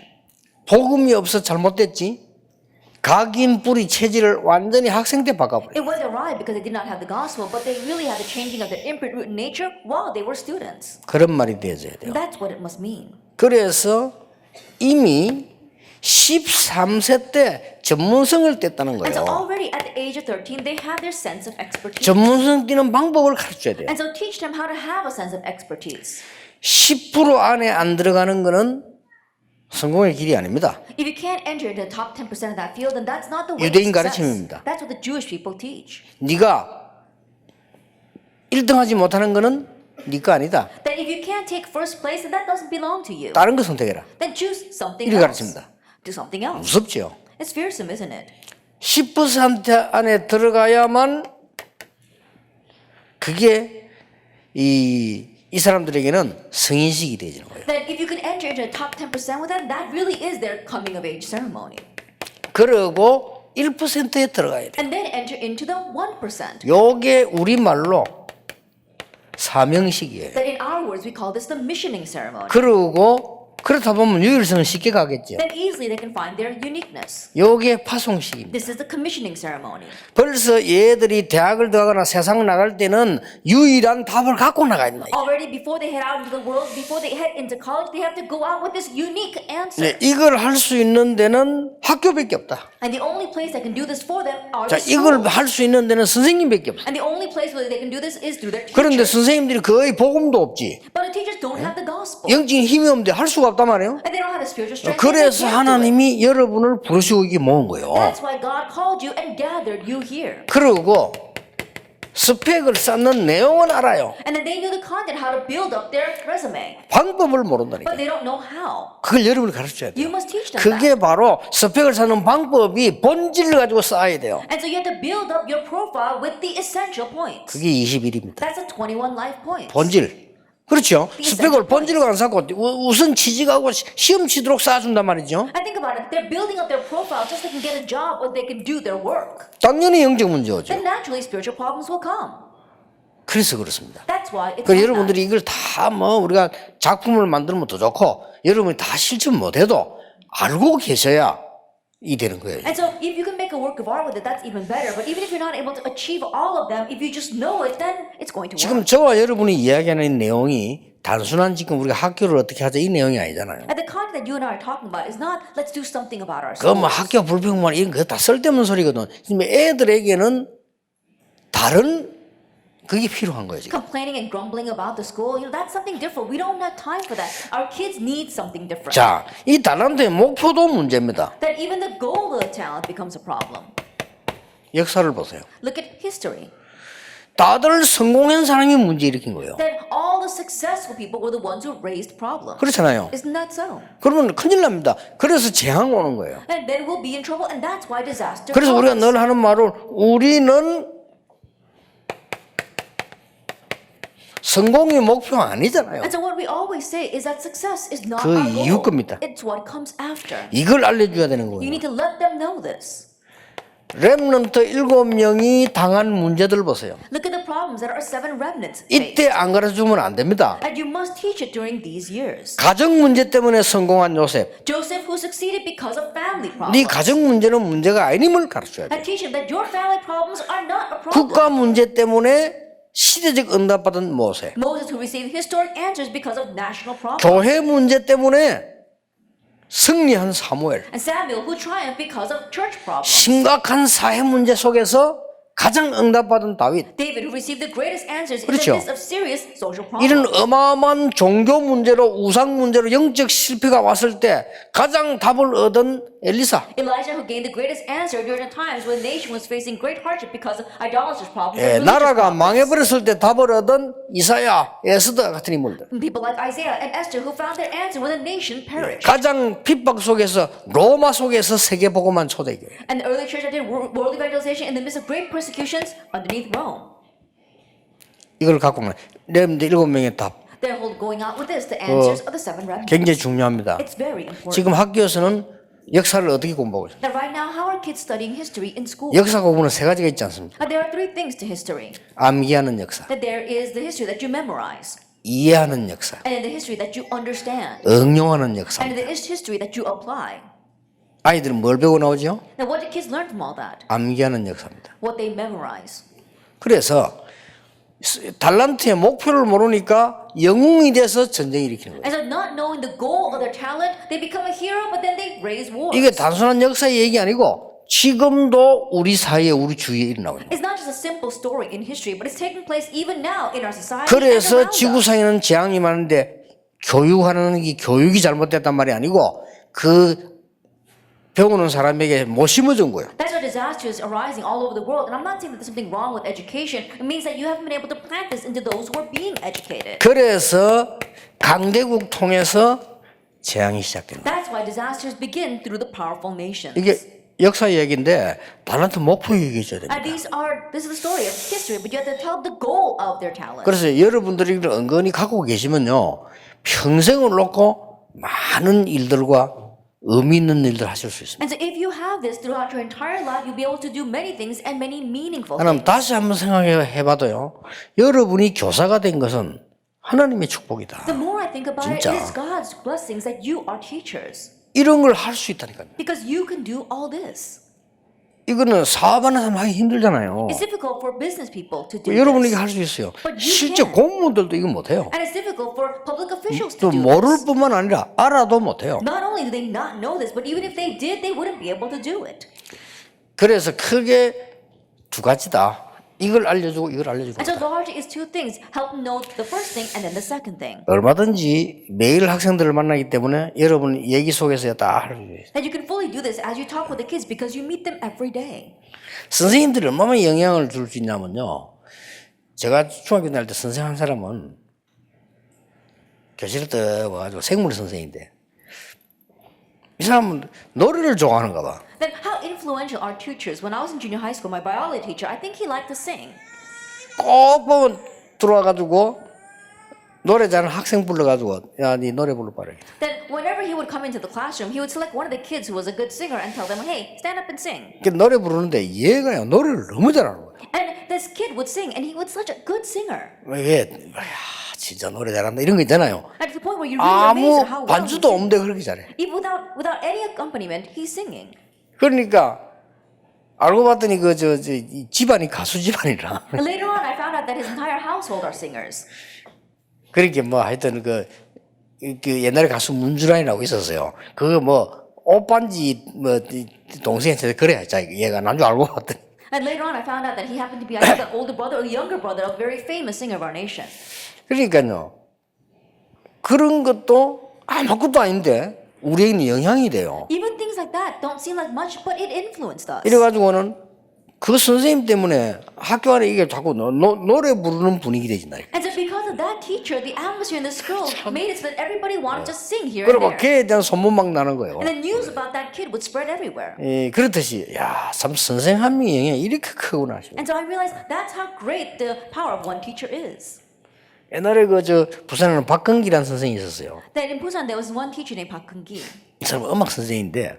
A: 복음이 없어 잘못됐지. 각인 뿌리 체질을 완전히 학생 때 바꿔버려.
B: It wasn't right because they did not have the gospel, but they really had the changing of their imprint root nature while they were students.
A: 그런 말이 되어져야 돼요.
B: That's what it must mean.
A: 그래서 이미 13세 때 전문성을 뗐다는
B: And so
A: 거예요.
B: already at the age of 13, they have their sense of expertise.
A: 전문성 띄는 방법을 가르쳐야 돼요.
B: And so teach them how to have a sense of expertise.
A: 10% 안에 안 들어가는 거는 성공의 길이 아닙니다.
B: If you can't enter into the top 10% of that field, then that's not the way
A: 유대인
B: to success.
A: 가르침입니다.
B: That's what the Jewish people teach.
A: 네가 1등하지 못하는 거는 네 거 아니다.
B: That if you can't take first place, then that doesn't belong to you.
A: 다른 거 선택해라.
B: Then choose something
A: 이렇게
B: else.
A: 가르칩니다.
B: Do something else.
A: 무섭죠.
B: It's fearsome, isn't it?
A: 10% 안에 들어가야만 그게 이 사람들에게는 성인식이 되어지는 거예요.
B: That if you can enter into the top 10% with that, that really is their coming of age ceremony.
A: 그러고 1%에 들어가야 돼.
B: And then enter into the 1%.
A: 요게 우리말로 사명식이에요.
B: That in our words, we call this the missioning ceremony.
A: 그러고 그렇다 보면 유일성은 쉽게 가겠죠.
B: Then easily they can find their uniqueness.
A: 요게 파송식입니다.
B: This is the commissioning ceremony.
A: 벌써 얘들이 대학을 들어가거나 세상 나갈 때는 유일한 답을 갖고 나가야 된다.
B: Already before they head out into the world, before they head into college, they have to go out with this unique answer.
A: 네, 이걸 할 수 있는 데는 학교밖에 없다.
B: And the only place that can do this for them are
A: 자,
B: the
A: 이걸
B: schools.
A: 할 수 있는 데는 선생님밖에 없어.
B: And the only place where they can do this is through their
A: 그런데
B: teachers.
A: 선생님들이 거의 복음도 없지.
B: But the teachers don't have the gospel.
A: 영적인 힘이 없는데 할 수가 없단 말이에요.
B: And they don't have the spiritual strength.
A: 그래서
B: They can't do it.
A: 하나님이 여러분을 부르시고 이게 모은 거예요.
B: That's why God called you and gathered you here.
A: 그리고 스펙을 쌓는 내용은 알아요.
B: And then they knew the content, how to build up their resume.
A: 방법을 모른다니까.
B: But they don't know how.
A: 그걸 여러분이 가르쳐야 돼요.
B: You must teach them
A: 그게
B: that.
A: 바로 스펙을 쌓는 방법이 본질을 가지고 쌓아야 돼요.
B: And so you have to build up your profile with the essential points.
A: 그게 21입니다.
B: That's the 21 life points.
A: 본질. 그렇죠. 스펙을 본질을 안 쌓고 우선 취직하고 시험 치도록 쌓아준단 말이죠.
B: And think about it. They're building up their profile just so they can get a job or they can do their work.
A: 당연히 영적 문제죠.
B: Then naturally spiritual problems will come.
A: 그래서 그렇습니다.
B: That's why it's
A: 그
B: like
A: 여러분들이 이걸 다 뭐 우리가 작품을 만들면 더 좋고 여러분이 다 실천 못해도 알고 계셔야 이 되는 거예요.
B: that. And so if you can make a work of art with it, that's even better. But even if you're not able to achieve all of them, if you just know it, then it's going to
A: 지금
B: work.
A: 저와 여러분이 이야기하는 내용이 단순한 지금 우리가 학교를 어떻게 하자 이 내용이 아니잖아요.
B: And the content that you and I are talking about is not let's do something about our
A: 그 뭐
B: schools.
A: 학교 불평만 이런 거 다 쓸데없는 소리거든. 지금 애들에게는 다른 그게 필요한 거예요. 지금.
B: Complaining and grumbling about the school, that's something different. We don't have time for that. Our kids need something different.
A: 자, 이 달란트의 목표도 문제입니다.
B: That even the goal of the talent becomes a problem.
A: 역사를 보세요.
B: Look at history.
A: 다들 성공한 사람이 문제 일으킨 거예요.
B: That all the successful people were the ones who raised problems.
A: 그렇잖아요.
B: Isn't that so?
A: 그러면 큰일 납니다. 그래서 재앙 오는 거예요.
B: And then we'll be in trouble, and that's why disaster
A: 그래서 우리가
B: comes.
A: 늘 하는 말은 우리는 성공이 목표 아니잖아요.
B: And so what we always say is that success is not
A: 그
B: our
A: 이유
B: goal.
A: 겁니다.
B: It's what comes after.
A: 이걸 알려줘야 되는
B: You
A: 거예요.
B: need to let them know this.
A: 렘넌트 7명이 당한 문제들 보세요.
B: Look at the problems that our 7 remnants faced.
A: 이때 안 가르쳐주면 안 됩니다.
B: And you must teach it during these years.
A: 가정 문제 때문에 성공한 요셉.
B: Joseph, who succeeded because of family
A: 네
B: problems.
A: 가정 문제는 문제가 아님을 가르쳐야 돼.
B: And teach him that your family problems are not a problem.
A: 국가 문제 때문에 시대적 응답받은 모세.
B: Moses, who received historic answers because of national problems.
A: 교회 문제 때문에 승리한 사무엘.
B: And Samuel, who triumphed because of church problems.
A: 심각한 사회 문제 속에서 가장 응답받은 다윗.
B: David, who received the greatest answers in
A: 그렇죠.
B: the midst of serious social
A: 이런
B: problems.
A: 어마어마한 종교 문제로 우상 문제로 영적 실패가 왔을 때 가장 답을 얻은 엘리사.
B: Elijah, who gained the greatest answer during the times when the nation was facing great hardship because of idolatrous problems.
A: 예,
B: and religious
A: 나라가
B: problems.
A: 망해버렸을 때 답을 얻은 이사야, 에스더 같은 인물들.
B: People like Isaiah and Esther, who found their answer when the nation perished.
A: 가장 핍박 속에서 로마 속에서 세계복음한 초대교회.
B: And the early church that did world evangelization in the midst of great persecutions underneath Rome.
A: 이걸 갖고 만 렘드 7명의 답.
B: They're going out with this, the answers of the 7 remnants.
A: 굉장히 중요합니다.
B: It's very important.
A: 지금 학교에서는 역사를 어떻게 공부하고 있어요?
B: Now, right now, how are kids studying history in school?
A: 역사 공부는 3가지가 있지 않습니까?
B: There are 3 things to history.
A: 암기하는 역사,
B: That there is the history that you memorize,
A: 이해하는 역사,
B: and then the history that you understand,
A: 응용하는 역사.
B: and the history that you apply.
A: 아이들은 뭘 배우고 나오죠?
B: Now, what do kids learn from all that?
A: 암기하는 역사입니다.
B: What they memorize.
A: 그래서 달란트의 목표를 모르니까 영웅이 돼서 전쟁 일으키는 거예요.
B: And so, not knowing the goal of their talent, they become a hero, but then they raise wars.
A: 이게 단순한 역사의 얘기 아니고 지금도 우리 사회에 우리 주위에 일어나고 있는 거예요.
B: It's not just a simple story in history, but it's taking place even now in our society. and
A: 그래서
B: around us.
A: 지구상에는 재앙이 많은데 교육하는 게 교육이 잘못됐단 말이 아니고 그 배우는 사람에게 못 심어준 거예요.
B: That's why disasters arising all over the world. And I'm not saying that there's something wrong with education. It means that you haven't been able to plant this into those who are being educated.
A: 그래서 강대국 통해서 재앙이 시작된 거예요.
B: That's why disasters begin through the powerful nations.
A: 이게 역사 얘기인데 달란트 목표 얘기해줘야 됩니다.
B: And this is the story of history, but you have to tell the goal of their talent.
A: 그래서 여러분들이 은근히 갖고 계시면요 평생을 놓고 많은 일들과 의미 있는 일들 하실 수 있습니다.
B: And so if you have this throughout your entire life, you'll be able to do many things and many meaningful
A: 하나님
B: things.
A: 다시 한번 생각해봐도요 여러분이 교사가 된 것은 하나님의 축복이다.
B: The more I think about it,
A: 진짜.
B: it is God's blessings that you are teachers.
A: 이런 걸 할 수 있다니까요.
B: Because you can do all this.
A: 이거는 사업하는 사람 하기 힘들잖아요.
B: It's difficult for business people to do
A: 여러분에게
B: this.
A: 할 수 있어요.
B: But you
A: 실제
B: can.
A: 공무원들도 이거 못해요.
B: And it's difficult for public officials
A: 또
B: to do
A: 모를
B: this.
A: 뿐만 아니라 알아도 못해요.
B: Not only do they not know this, but even if they did, they wouldn't be able to do it.
A: 그래서 크게 두 가지다. 이걸 알려주고 이걸 알려주고.
B: And so largely it's two things. Help them know the first thing and then the second thing.
A: 얼마든지 매일 학생들을 만나기 때문에 여러분 얘기 속에서 다 할 수 있어요.
B: And you can fully do this as you talk with the kids because you meet them every day.
A: 선생님들이 얼마나 영향을 줄 수 있냐면요. 제가 중학교 다닐 때 선생 한 사람은 교실에 딱 와가지고 생물 선생인데 이 사람은 노래를 좋아하는가 봐.
B: Then how influential are teachers? When I was in junior high school, my biology teacher, I think he liked to sing.
A: 꼭 보면 들어와가지고 노래 잘하는 학생 불러가지고 야, 네 노래 불러봐라.
B: Then whenever he would come into the classroom, he would select one of the kids who was a good singer and tell them, hey, stand up and sing.
A: 그 노래 부르는데 얘가요 노래를 너무 잘하는 거예요.
B: And this kid would sing, and he was such a good singer.
A: 왜 진짜 노래 잘한다 이런 거 있잖아요.
B: And to the point where you really amazed
A: 아무
B: at how well he
A: 반주도
B: sings.
A: 없는데 그렇게 잘해.
B: Even without any accompaniment, he's singing.
A: 그러니까 알고 봤더니 집안이 가수 집안이라.
B: And later on, I found out that his entire household are singers.
A: 그렇게 뭐 하여튼 그 옛날에 가수 문주란이라고 있었어요. 그거 뭐 옷반지 뭐 동생한테 그래 자 얘가 난 줄 알고 봤더니.
B: And later on, I found out that he happened to be either the older brother or the younger brother of a very famous singer of our nation.
A: 그러니까요. 그런 것도 아무것도 아닌데 우리에게는 영향이 돼요.
B: Even things like that don't seem like much, but it influenced us.
A: 이래가지고는 그 선생님 때문에 학교 안에 이게 자꾸 노래 부르는 분위기 되진다.
B: And so because of that teacher, the atmosphere in the school made it so that everybody wanted to sing here and
A: 그리고
B: there.
A: 걔에 대한 소문 막 나는 거예요.
B: And the news about that kid would spread everywhere.
A: 예, 그렇듯이 야, 참 선생 한 명의 영향이 이렇게 크구나 싶어요.
B: And so I realized that's how great the power of one teacher is.
A: 옛날에 부산에는 박근기라는 선생이 있었어요.
B: That in Busan there was one teacher named Park Keun-gi.
A: 이 사람은 음악 선생인데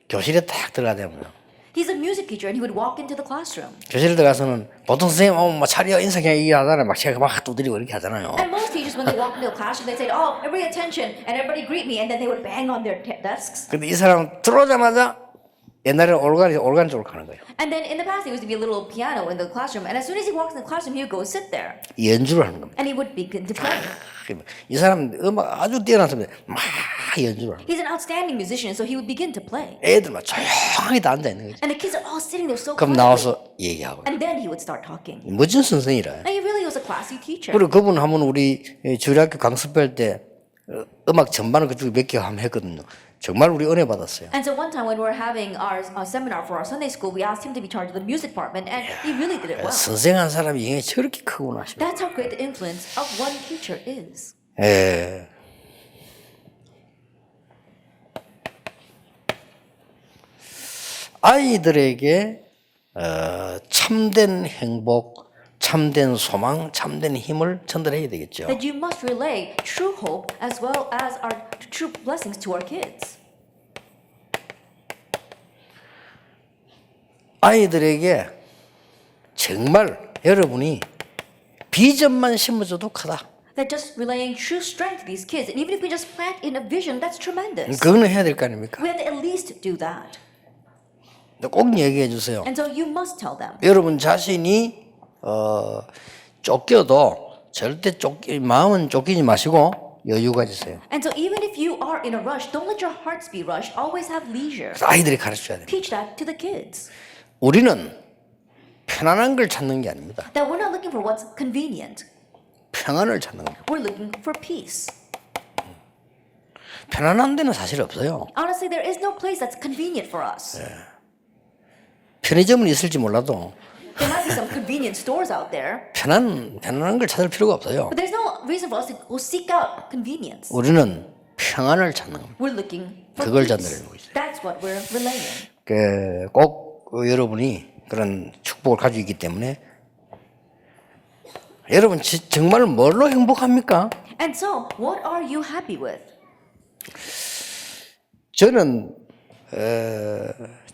A: 교실에 딱 들어가자면
B: He's a music teacher and he would walk into the classroom.
A: 교실에 들어가서는 보통 선생님 뭐 차려 인사 그냥 얘기하잖아요. 막 제가 막 두드리고 이렇게 하잖아요.
B: And most teachers, when they walk into the classroom, they say, "Oh, everybody attention!" and everybody greet me, and then they would bang on their desks.
A: 근데 이 사람은 들어오자마자 옛날에 올간 쪽으로 가는 거예요.
B: And then in the past, there used to be a little piano in the classroom, and as soon as he walks in the classroom, he would go sit there,
A: 연주를 하는 겁니다.
B: and he would begin to play.
A: 이 사람 음악 아주 뛰어난 사람인데 막 연주를 하는 거예요.
B: He's an outstanding musician, so he would begin to play.
A: 애들 막 조용하게 다 앉아 있는 거죠.
B: And the kids are all sitting there so
A: 그럼
B: quietly.
A: 나와서 얘기하고
B: And then he would start talking.
A: 멋진 선생이라.
B: And he really was a classy teacher.
A: 그리고 그분 한번 우리 주일학교 강습할 때 음악 전반을 그쪽에 몇 개 한번 했거든요. 정말 우리 은혜 받았어요.
B: And so one time when we were having our seminar for our Sunday school, we asked him to be charged of the music department, and he really did it well.
A: 선생 한 사람이 영향이 저렇게 크구나 싶어요.
B: That's how great the influence of one teacher is.
A: 예. 아이들에게 참된 행복, 참된 소망, 참된 힘을 전달해야 되겠죠.
B: That you must relay true hope as well as our true blessings to our kids.
A: 아이들에게 정말 여러분이 비전만 심어줘도 크다.
B: That just relaying true strength to these kids, and even if we just plant in a vision, that's tremendous.
A: 그거는 해야 될 거 아닙니까?
B: We have to at least do that.
A: 꼭 얘기해 주세요.
B: And so you must tell them.
A: 여러분 자신이 쫓겨도 절대 마음은 쫓기지 마시고 여유 가지세요.
B: And so even if you are in a rush, don't let your hearts be rushed. Always have leisure.
A: 아이들이 가르쳐야 돼요.
B: Teach that to the kids.
A: 우리는 편안한 걸 찾는 게 아닙니다.
B: That we're not looking for what's convenient.
A: 평안을 찾는 겁니다.
B: We're looking for peace.
A: 편안한 데는 사실 없어요.
B: Honestly, there is no place that's convenient for us.
A: 편의점은 있을지 몰라도
B: There might be some convenient stores out there,
A: 편안한 걸 찾을 필요가 없어요.
B: but there's no reason for us to go seek out convenience.
A: 우리는 평안을 찾는 겁니다.
B: We're looking for
A: 그걸
B: peace.
A: 전달하는 거죠.
B: That's what we're relaying.
A: 꼭 여러분이 그런 축복을 가지고 있기 때문에 여러분 정말 뭘로 행복합니까?
B: And so, what are you happy with?
A: 저는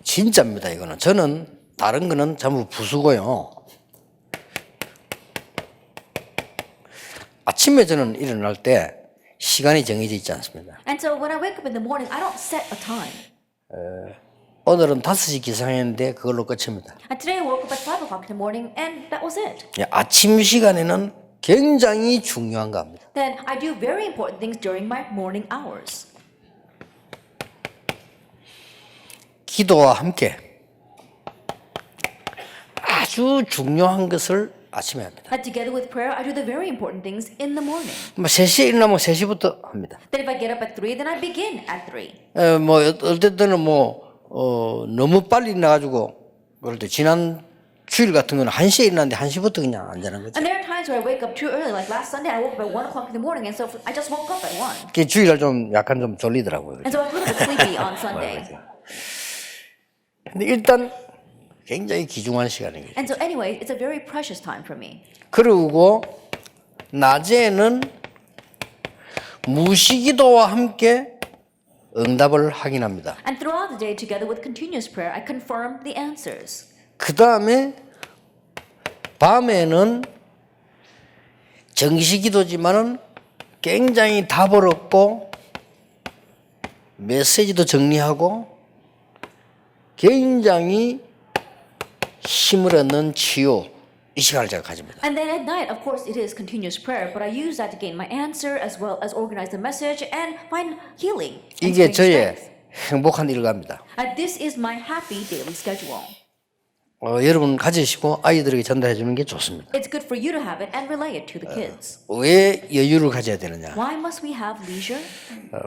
A: 진짜입니다. 이거는 저는 다른 거는 전부 부수고요. 아침에 저는 일어날 때 시간이 정해져 있지 않습니다.
B: And so, when I wake up in the morning, I don't set a time.
A: 오늘은 5시 기상했는데 그걸로 끝입니다.
B: And today I woke up at 5 o'clock in the morning, and that was it.
A: 아침 시간에는 굉장히 중요한 겁니다.
B: Then I do very important things during my morning hours.
A: 기도와 함께 아주 중요한 것을 아침에 합니다.
B: And together with prayer, I do the very important things in the morning.
A: 3시에 일어나면 3시부터 합니다.
B: Then if I get up at 3, then I begin at 3.
A: 어떨 때는 너무 빨리 일어나가지고 그럴 때 지난 주일 같은 거는 1시에 일어났는데 1시부터 그냥 안 자는 거죠.
B: And there are times where I wake up too early. Like last Sunday, I woke up at 1 o'clock in the morning, and so I just woke up at 1.
A: 그 주일날 좀 약간 좀 졸리더라고요.
B: And so I was a little bit sleepy on Sunday.
A: 근데 일단 굉장히 귀중한 시간이에요.
B: And so anyway, it's a very precious time for me.
A: 그리고 낮에는 무시기도와 함께 응답을 확인합니다.
B: And throughout the day, together with continuous prayer, I confirm the answers.
A: 그 다음에 밤에는 정시기도지만은 굉장히 답을 얻고 메시지도 정리하고 굉장히 힘을 얻는 치유 이 시간을 제가 가집니다.
B: And then at night, of course, it is continuous prayer, but I use that to gain my answer as well as organize the message and find healing. And
A: 이게
B: gain
A: 저의
B: strength.
A: 행복한 일과입니다.
B: And this is my happy daily schedule.
A: 여러분 가지시고 아이들에게 전달해 주는 게 좋습니다.
B: It's good for you to have it and relay it to the kids.
A: 왜 여유를 가져야 되느냐?
B: Why must we have leisure?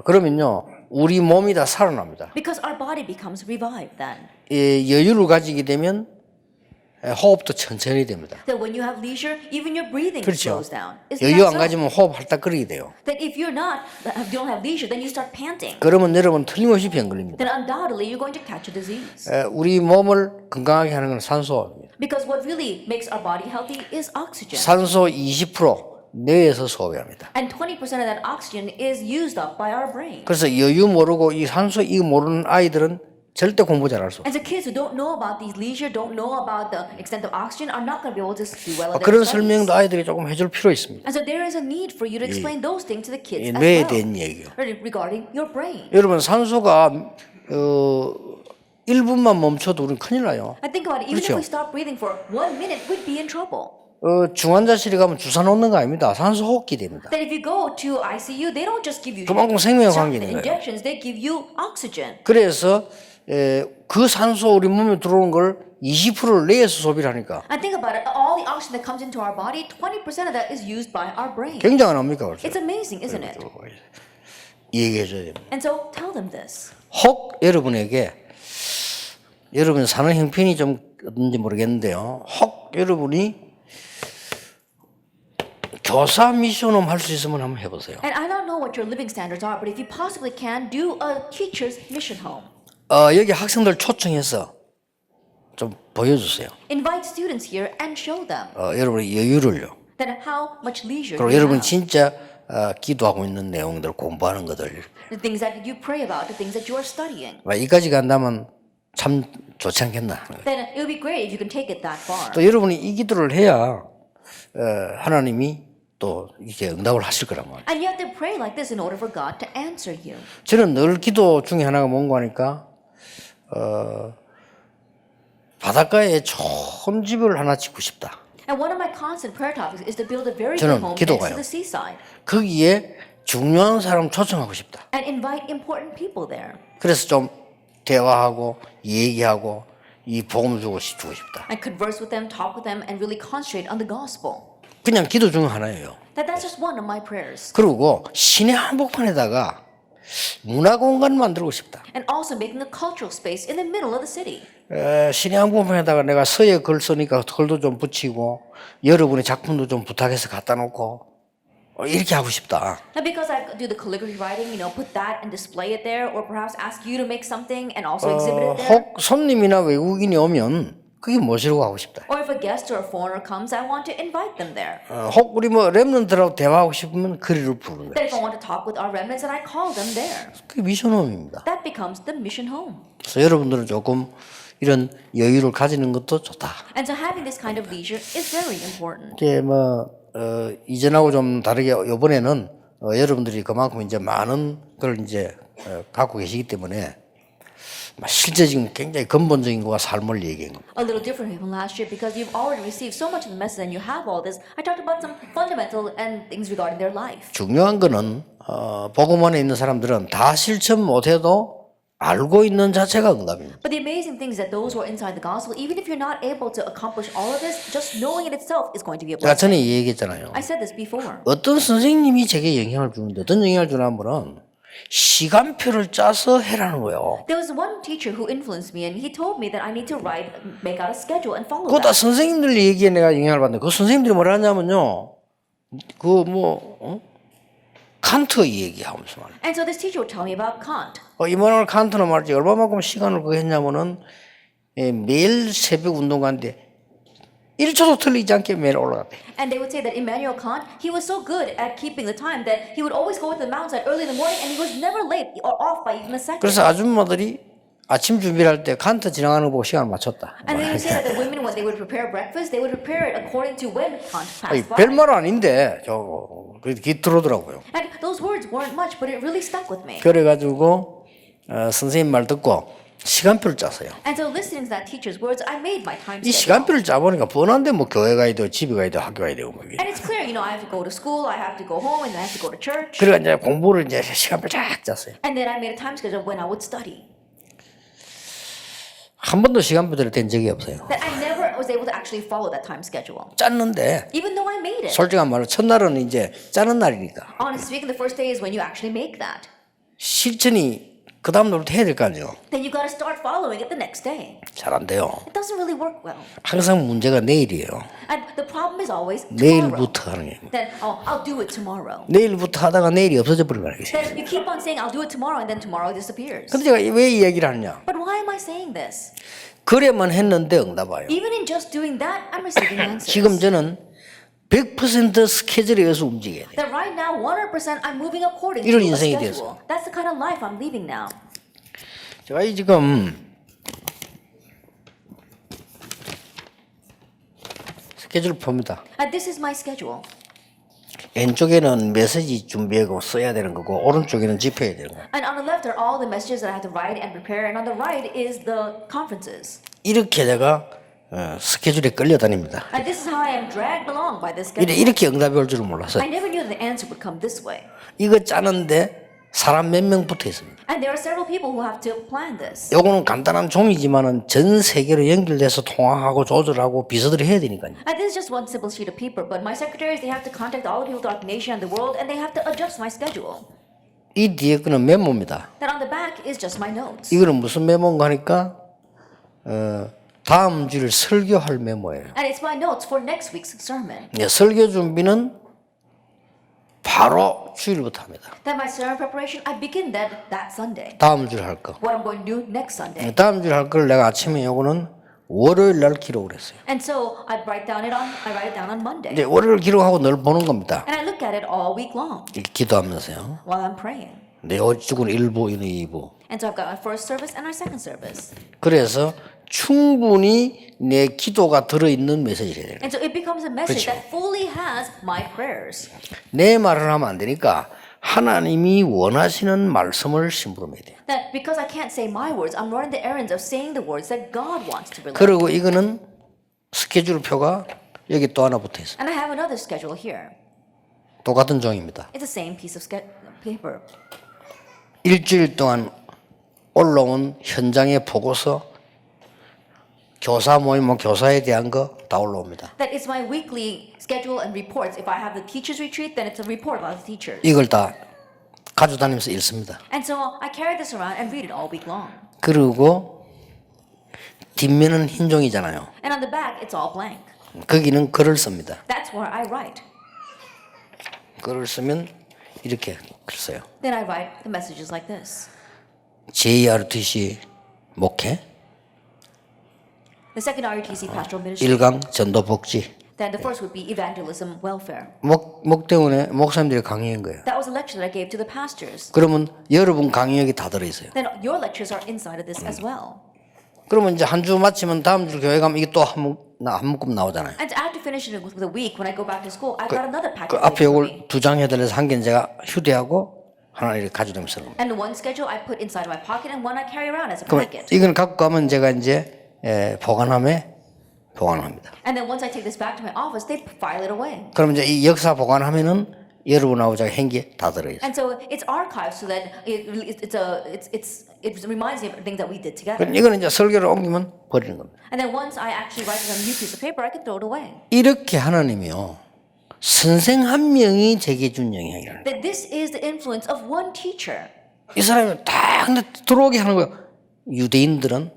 A: 그러면요 우리 몸이 다 살아납니다.
B: Because our body becomes revived then.
A: 여유를 가지게 되면 호흡도 천천히 됩니다.
B: That when you have leisure, even your breathing
A: 그렇죠.
B: slows down. Isn't
A: 여유 안
B: that so?
A: 가지면 호흡 할딱거리게 돼요.
B: That if you don't have leisure, then you start panting.
A: 그러면 여러분 틀림없이 병 걸립니다.
B: Then undoubtedly you're going to catch a disease.
A: 우리 몸을 건강하게 하는 건 산소입니다.
B: Because what really makes our body healthy is oxygen.
A: 산소 20% 뇌에서 소비합니다.
B: And 20% of that oxygen is used up by our brain.
A: 그래서 여유 모르고 이 산소 이거 모르는 아이들은 절대 공부 잘할 수 없어요.
B: And so kids who don't know about these leisure, don't know about the extent of oxygen, are not going to be able to do well in their
A: 그런
B: studies.
A: 설명도 아이들이 조금 해줄 필요 있습니다.
B: And so there is a need for you to explain those things to the kids as
A: 뇌에
B: well.
A: 대한 얘기요.
B: Regarding your brain.
A: 여러분 산소가 1분만 멈춰도 우리는 큰일 나요.
B: I think about it, even
A: 그렇죠.
B: if we stop breathing for 1 minute, we'd be in trouble.
A: 중환자실에 가면 주사 놓는 거 아닙니다. 산소 호흡기 됩니다.
B: That if you go to ICU, they don't just give you
A: 그만큼 생명
B: shock
A: 관계인 거예요.
B: injections, they give you oxygen.
A: 그래서 그 산소 우리 몸에 들어오는 걸 20%를 뇌에서 소비를 하니까
B: And think about it, all the oxygen that comes into our body, 20% of that is used by our brain.
A: 굉장한 겁니까? 그렇죠?
B: It's amazing, isn't it?
A: 얘기해줘야 됩니다.
B: And so tell them this.
A: 혹 여러분에게 여러분 사는 형편이 좀 어떤지 모르겠는데요. 혹 여러분이 교사 미션홈 할 수 있으면 한번 해보세요.
B: And I don't know what your living standards are, but if you possibly can, do a teacher's mission home.
A: 여기 학생들 초청해서 좀 보여주세요.
B: Invite students here and show them
A: 여러분의 여유를요.
B: then how much leisure
A: 그리고
B: you
A: 여러분이
B: have.
A: 진짜 기도하고 있는 내용들 공부하는 것들
B: The things that you pray about, the things that you are studying.
A: 이까지 간다면 참 좋지 않겠나.
B: Then it would be great if you can take it that far.
A: 또 여러분이 이 기도를 해야 하나님이 또 이렇게 응답을 하실 거란 말이에요.
B: And you have to pray like this in order for God to answer you.
A: 저는 늘 기도 중에 하나가 뭔가 하니까 바닷가에 좋은 집을 하나 짓고 싶다.
B: And one of my constant prayer topics is to build a very
A: 저는
B: good home next
A: 기도가요.
B: to the seaside
A: 거기에 중요한 사람 초청하고 싶다.
B: and invite important people there
A: 그래서 좀 대화하고 얘기하고 이 복음 주고 싶다.
B: and converse with them, talk with them, and really concentrate on the gospel.
A: 그냥 기도 중 하나예요.
B: That's just one of my prayers.
A: 그리고 신의 한복판에다가 문화 공간 만들고 싶다.
B: And also making a cultural space in the middle of the city.
A: 신의항공에다가 내가 서예 글 쓰니까 글도 좀 붙이고 여러분의 작품도 좀 부탁해서 갖다 놓고 이렇게 하고 싶다.
B: Now, because I do the calligraphy writing, put that and display it there, or perhaps ask you to make something and also exhibit it there.
A: 혹 손님이나 외국인이 오면 그게 모시려고 하고 싶다.
B: Or if a guest or a foreigner comes, I want to invite them there.
A: 혹 우리 랩런들하고 대화하고 싶으면 그리를 부르는
B: Then
A: 거예요.
B: if I want to talk with our remnants, then I call them there.
A: 그게 미션홈입니다.
B: That becomes the mission home.
A: 그래서 여러분들은 조금 이런 여유를 가지는 것도 좋다.
B: And so having this kind of leisure is very important.
A: 이게 이전하고 좀 다르게 이번에는 여러분들이 그만큼 이제 많은 걸 이제 갖고 계시기 때문에 실제적인 굉장히 근본적인 거와 삶을 얘기한 겁니다.
B: A little differently from last year because you've already received so much of the message and you have all this. I talked about some fundamental and things regarding their life.
A: 중요한 거는 복음 안에 있는 사람들은 다 실천 못해도 알고 있는 자체가 응답입니다.
B: But the amazing thing is that those who are inside the gospel, even if you're not able to accomplish all of this, just knowing it itself is going to be a
A: 제가
B: blessing.
A: 전에 얘기했잖아요.
B: I said this before.
A: 어떤 선생님이 제게 영향을 주는데 어떤 영향을 주냐면 시간표를 짜서 해라는 거예요.
B: There was one teacher who influenced me and he told me that I need to make out a schedule and follow
A: 그거 다
B: that.
A: 선생님들 얘기에 내가 영향을 받는데 그 선생님들이 뭐라 하냐면요. 칸트 얘기하면서 말이에요.
B: And so this teacher would tell me about Kant.
A: 이만한 칸트는 말이지 얼마만큼 시간을 그거 했냐면은 매일 새벽 운동 가는데 1초도 틀리지 않게 매일 올라갔대.
B: And they would say that Immanuel Kant, he was so good at keeping the time that he would always go to the mountainside early in the morning and he was never late or off by even a second.
A: 그래서 아줌마들이 아침 준비를 할 때 칸트 지나가는 거 보고 시간을 맞췄다.
B: And then you say that the women, when they would prepare breakfast, they would prepare it according to when Kant passed by.
A: 별말 아닌데 그게 들어오더라고요.
B: And those words weren't much, but it really stuck with me.
A: 그래가지고 선생님 말 듣고 시간표를 짰어요.
B: And so listening to that teacher's words, I made my time
A: 이
B: schedule.
A: 시간표를 짜보니까 뻔한데 교회 가야 되고 집에 가야 되고 학교 가야 되고
B: And it's clear, I have to go to school, I have to go home, and I have to go to church.
A: 그러니까 이제 공부를 이제 시간표 쫙 짰어요.
B: And then I made a time schedule of when I would study.
A: 한 번도 시간표대로 된 적이 없어요.
B: That I never was able to actually follow that time schedule.
A: 짰는데
B: Even though I made it.
A: 솔직한 말로 첫날은 이제 짜는 날이니까
B: Honestly speaking, the first day is when you actually make that.
A: 실천이 그 다음 날부터 해야 될 거 아니에요.
B: Then you got to start following it the next day.
A: 잘 안 돼요.
B: It doesn't really work well.
A: 항상 문제가 내일이에요.
B: And the problem is always tomorrow.
A: 내일부터 하는 게.
B: Then, I'll do it tomorrow.
A: 내일부터 하다가 내일이 없어져 버린 거예요.
B: Then you keep on saying, I'll do it tomorrow, and then tomorrow disappears.
A: 근데 제가 왜 이 얘기를 하느냐?
B: But why am I saying this?
A: 그래만 했는데 응답 와요.
B: Even in just doing that, I'm receiving answers.
A: 지금 저는 100% 스케줄에 의해서 움직여야 돼요.
B: That right now, 100% I'm moving according to
A: 이런
B: a
A: 인생이
B: schedule. That's the kind of life I'm leading now.
A: 제가 지금 스케줄 봅니다.
B: And this is my schedule.
A: 왼쪽에는 메시지 준비하고 써야 되는 거고 오른쪽에는 집회해야 되는 거예요.
B: And on the left are all the messages that I have to write and prepare, and on the right is the conferences.
A: 이렇게 제가 스케줄에 끌려다닙니다.
B: And this is how I am dragged along by this schedule.
A: 이렇게 응답이 올 줄은 몰랐어요.
B: I never knew that the answer would come this way.
A: 이거 짜는데 사람 몇 명 붙어 있습니다.
B: And there are several people who have to plan this.
A: 요거는 간단한 종이지만은 전 세계로 연결돼서 통화하고 조절하고 비서들이 해야 되니까요.
B: And this is just one simple sheet of paper, but my secretaries, they have to contact all the people throughout the nation and the world, and they have to adjust my schedule.
A: 이 뒤에 거는 메모입니다.
B: Then on the back is just my notes.
A: 이거는 무슨 메모인가 하니까 다음 주일 설교할 메모예요.
B: And it's my notes for next week's sermon.
A: 네, 설교 준비는 바로 주일부터 합니다.
B: Then my sermon preparation, I begin that Sunday.
A: 다음 주일 할 거.
B: What I'm going to do next Sunday.
A: 다음 주일 할 걸 내가 아침에 요거는 월요일 날 기록을 했어요.
B: And so I write it down on Monday.
A: 이제 월요일 기록하고 늘 보는 겁니다.
B: And I look at it all week long
A: 이렇게 기도하면서요.
B: while I'm praying.
A: 네, 이쪽은 1부, 이는 2부.
B: And so I've got our first service and our second service.
A: 그래서 충분히 내 기도가 들어있는 메시지를 해야 돼요.
B: And so it becomes a message
A: 그렇죠.
B: that fully has my prayers.
A: 내 말을 하면 안 되니까 하나님이 원하시는 말씀을 심부름해야 돼요.
B: That because I can't say my words, I'm running the errands of saying the words that God wants to relay.
A: 그리고 이거는 스케줄표가 여기 또 하나 붙어 있어요.
B: And I have another schedule here.
A: 똑같은 종입니다.
B: It's the same piece of paper.
A: 일주일 동안 올라온 현장의 보고서, 교사 모임, 교사에 대한 거 다 올라옵니다.
B: That is my weekly schedule and reports. If I have the teachers retreat, then it's a report about the teachers.
A: 이걸 다 가지고 다니면서 읽습니다.
B: And so I carry this around and read it all week long.
A: 그리고 뒷면은 흰 종이잖아요.
B: And on the back, it's all blank.
A: 거기는 글을 씁니다.
B: That's where I write.
A: 글을 쓰면 이렇게 글 써요.
B: Then I write the messages like this.
A: JRTC 목회,
B: The second RUTC pastoral ministry.
A: 1강 전도복지.
B: Then the first would be evangelism welfare.
A: 목대원에 목사님들이 강의한 거예요.
B: That was a lecture that I gave to the pastors.
A: 그러면 여러분 강의역이 다 들어있어요.
B: Then your lectures are inside of this as well.
A: 그러면 이제 한 주 마치면 다음 주 교회 가면 이게 또 한 묶음 나오잖아요.
B: And after finishing it with the week, when I go back to school, I've got another
A: 그
B: packet.
A: 앞에
B: waiting for me.
A: 이걸 2장 해달래서 한 개는 제가 휴대하고 하나 이렇게 가져다니면서 쓰는 거예요.
B: And one schedule I put inside of my pocket, and one I carry around as a
A: 그럼
B: packet.
A: 이걸 갖고 가면 제가 이제 보관함에 보관합니다.
B: And then once I take this back to my office, they file it away.
A: 그럼 이제 이 역사 보관하면은 여러분하고 제가 한 게 다 들어있어요.
B: And so it's archived so that it reminds me of things that we did together.
A: 그럼 이거는 이제 설교를 옮기면 버리는 겁니다.
B: And then once I actually write it on a new piece of paper, I can throw it away.
A: 이렇게 하나님이요 선생 한 명이 제게 준 영향이라는 거예요.
B: That this is the influence of one teacher.
A: 이 사람이 딱 들어오게 하는 거예요. 유대인들은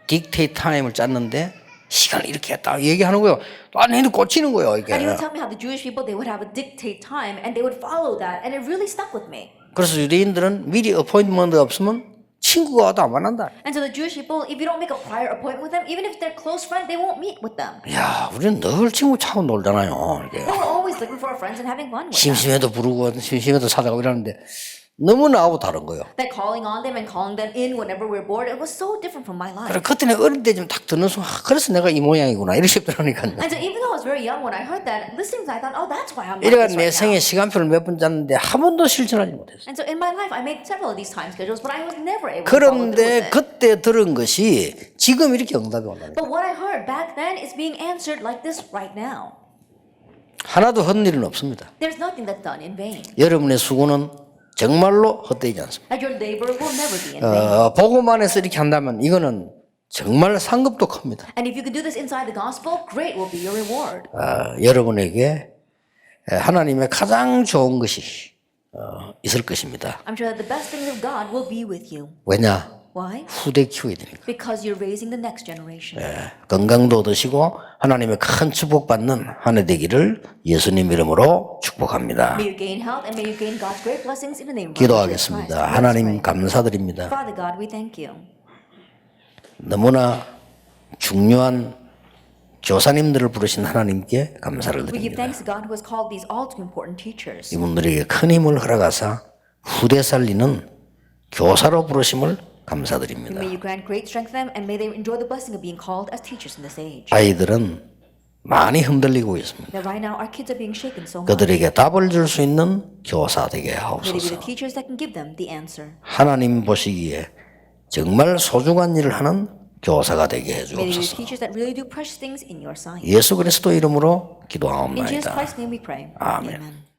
A: 딕테이트 타임을 짰는데 시간을 이렇게 딱 얘기하는 거예요. 아니 꽂히는 거예요 이게.
B: And he would tell me how the Jewish people, they would have a dictate time and they would follow that, and it really stuck with me.
A: 그래서 유대인들은 미리 어포인트먼트 없으면 친구가 와도 안 만난다.
B: And so the Jewish people, if you don't make a prior appointment with them, even if they're close friends, they won't meet with them.
A: 야, 우리는 늘 친구 찾고 놀잖아요. 이게.
B: They were always looking for friends and having fun with them.
A: 심심해도 부르고 심심해도 찾아가고 이러는데 너무 나하고 다른 거예요.
B: That calling on them and calling them in whenever we're bored, it was so different from my life.
A: 그래 그때 내가 어릴 때 좀 딱 듣는 순간 그래서 내가 이 모양이구나 이렇게 싶더라니까요.
B: And so even though I was very young when I heard that, listening to it, I thought, oh, that's why I'm like
A: 이래가
B: this
A: 내
B: right
A: 생애
B: now.
A: 시간표를 몇 번 짰는데 한 번도 실천하지 못했어.
B: And so in my life, I made several of these time schedules, but I was never able to follow through
A: 그런데
B: with it.
A: 그때 들은 것이 지금 이렇게 응답이 온다니까.
B: But what I heard back then is being answered like this right now.
A: 하나도 헛일은 없습니다.
B: There's nothing that's done in vain.
A: 여러분의 수고는 정말로 헛되지 않습니다.
B: Like your labor will never be in vain.
A: 보고만 해서 이렇게 한다면 이거는 정말 상급도 큽니다.
B: And if you can do this inside the gospel, great will be your reward.
A: 여러분에게 하나님의 가장 좋은 것이 있을 것입니다.
B: I'm sure that the best things of God will be with you.
A: 왜냐?
B: Why?
A: 후대 키워야 되니까.
B: Because you're raising the next generation.
A: 건강도 얻으시고 하나님의 큰 축복받는 한 해 되기를 예수님 이름으로 축복합니다.
B: May you gain health and may you gain God's great blessings in the name of Jesus Christ.
A: 기도하겠습니다.
B: Let us
A: 하나님
B: pray.
A: 감사드립니다.
B: Father God, we thank you.
A: 너무나 중요한 교사님들을 부르신 하나님께 감사를
B: We give
A: 드립니다.
B: thanks to God who has called these all too important teachers.
A: 이분들에게 큰 힘을 허락하사 후대 살리는 교사로 부르심을 감사드립니다.
B: May you grant great strength to them and may they enjoy the blessing of being called as teachers in this age.
A: 아이들은 많이 흔들리고 있습니다.
B: That right now our kids are being shaken so much.
A: 그들에게 답을 줄 수 있는 교사 되게
B: May they be
A: 하옵소서.
B: the teachers that can give them the answer.
A: 하나님 보시기에 정말 소중한 일을 하는 교사가 되게
B: May they be the
A: 해주옵소서.
B: teachers that really do precious things in your sight.
A: 예수 그리스도 이름으로
B: In Jesus
A: 기도하옵나이다.
B: Christ's name we pray.
A: 아멘.
B: Amen.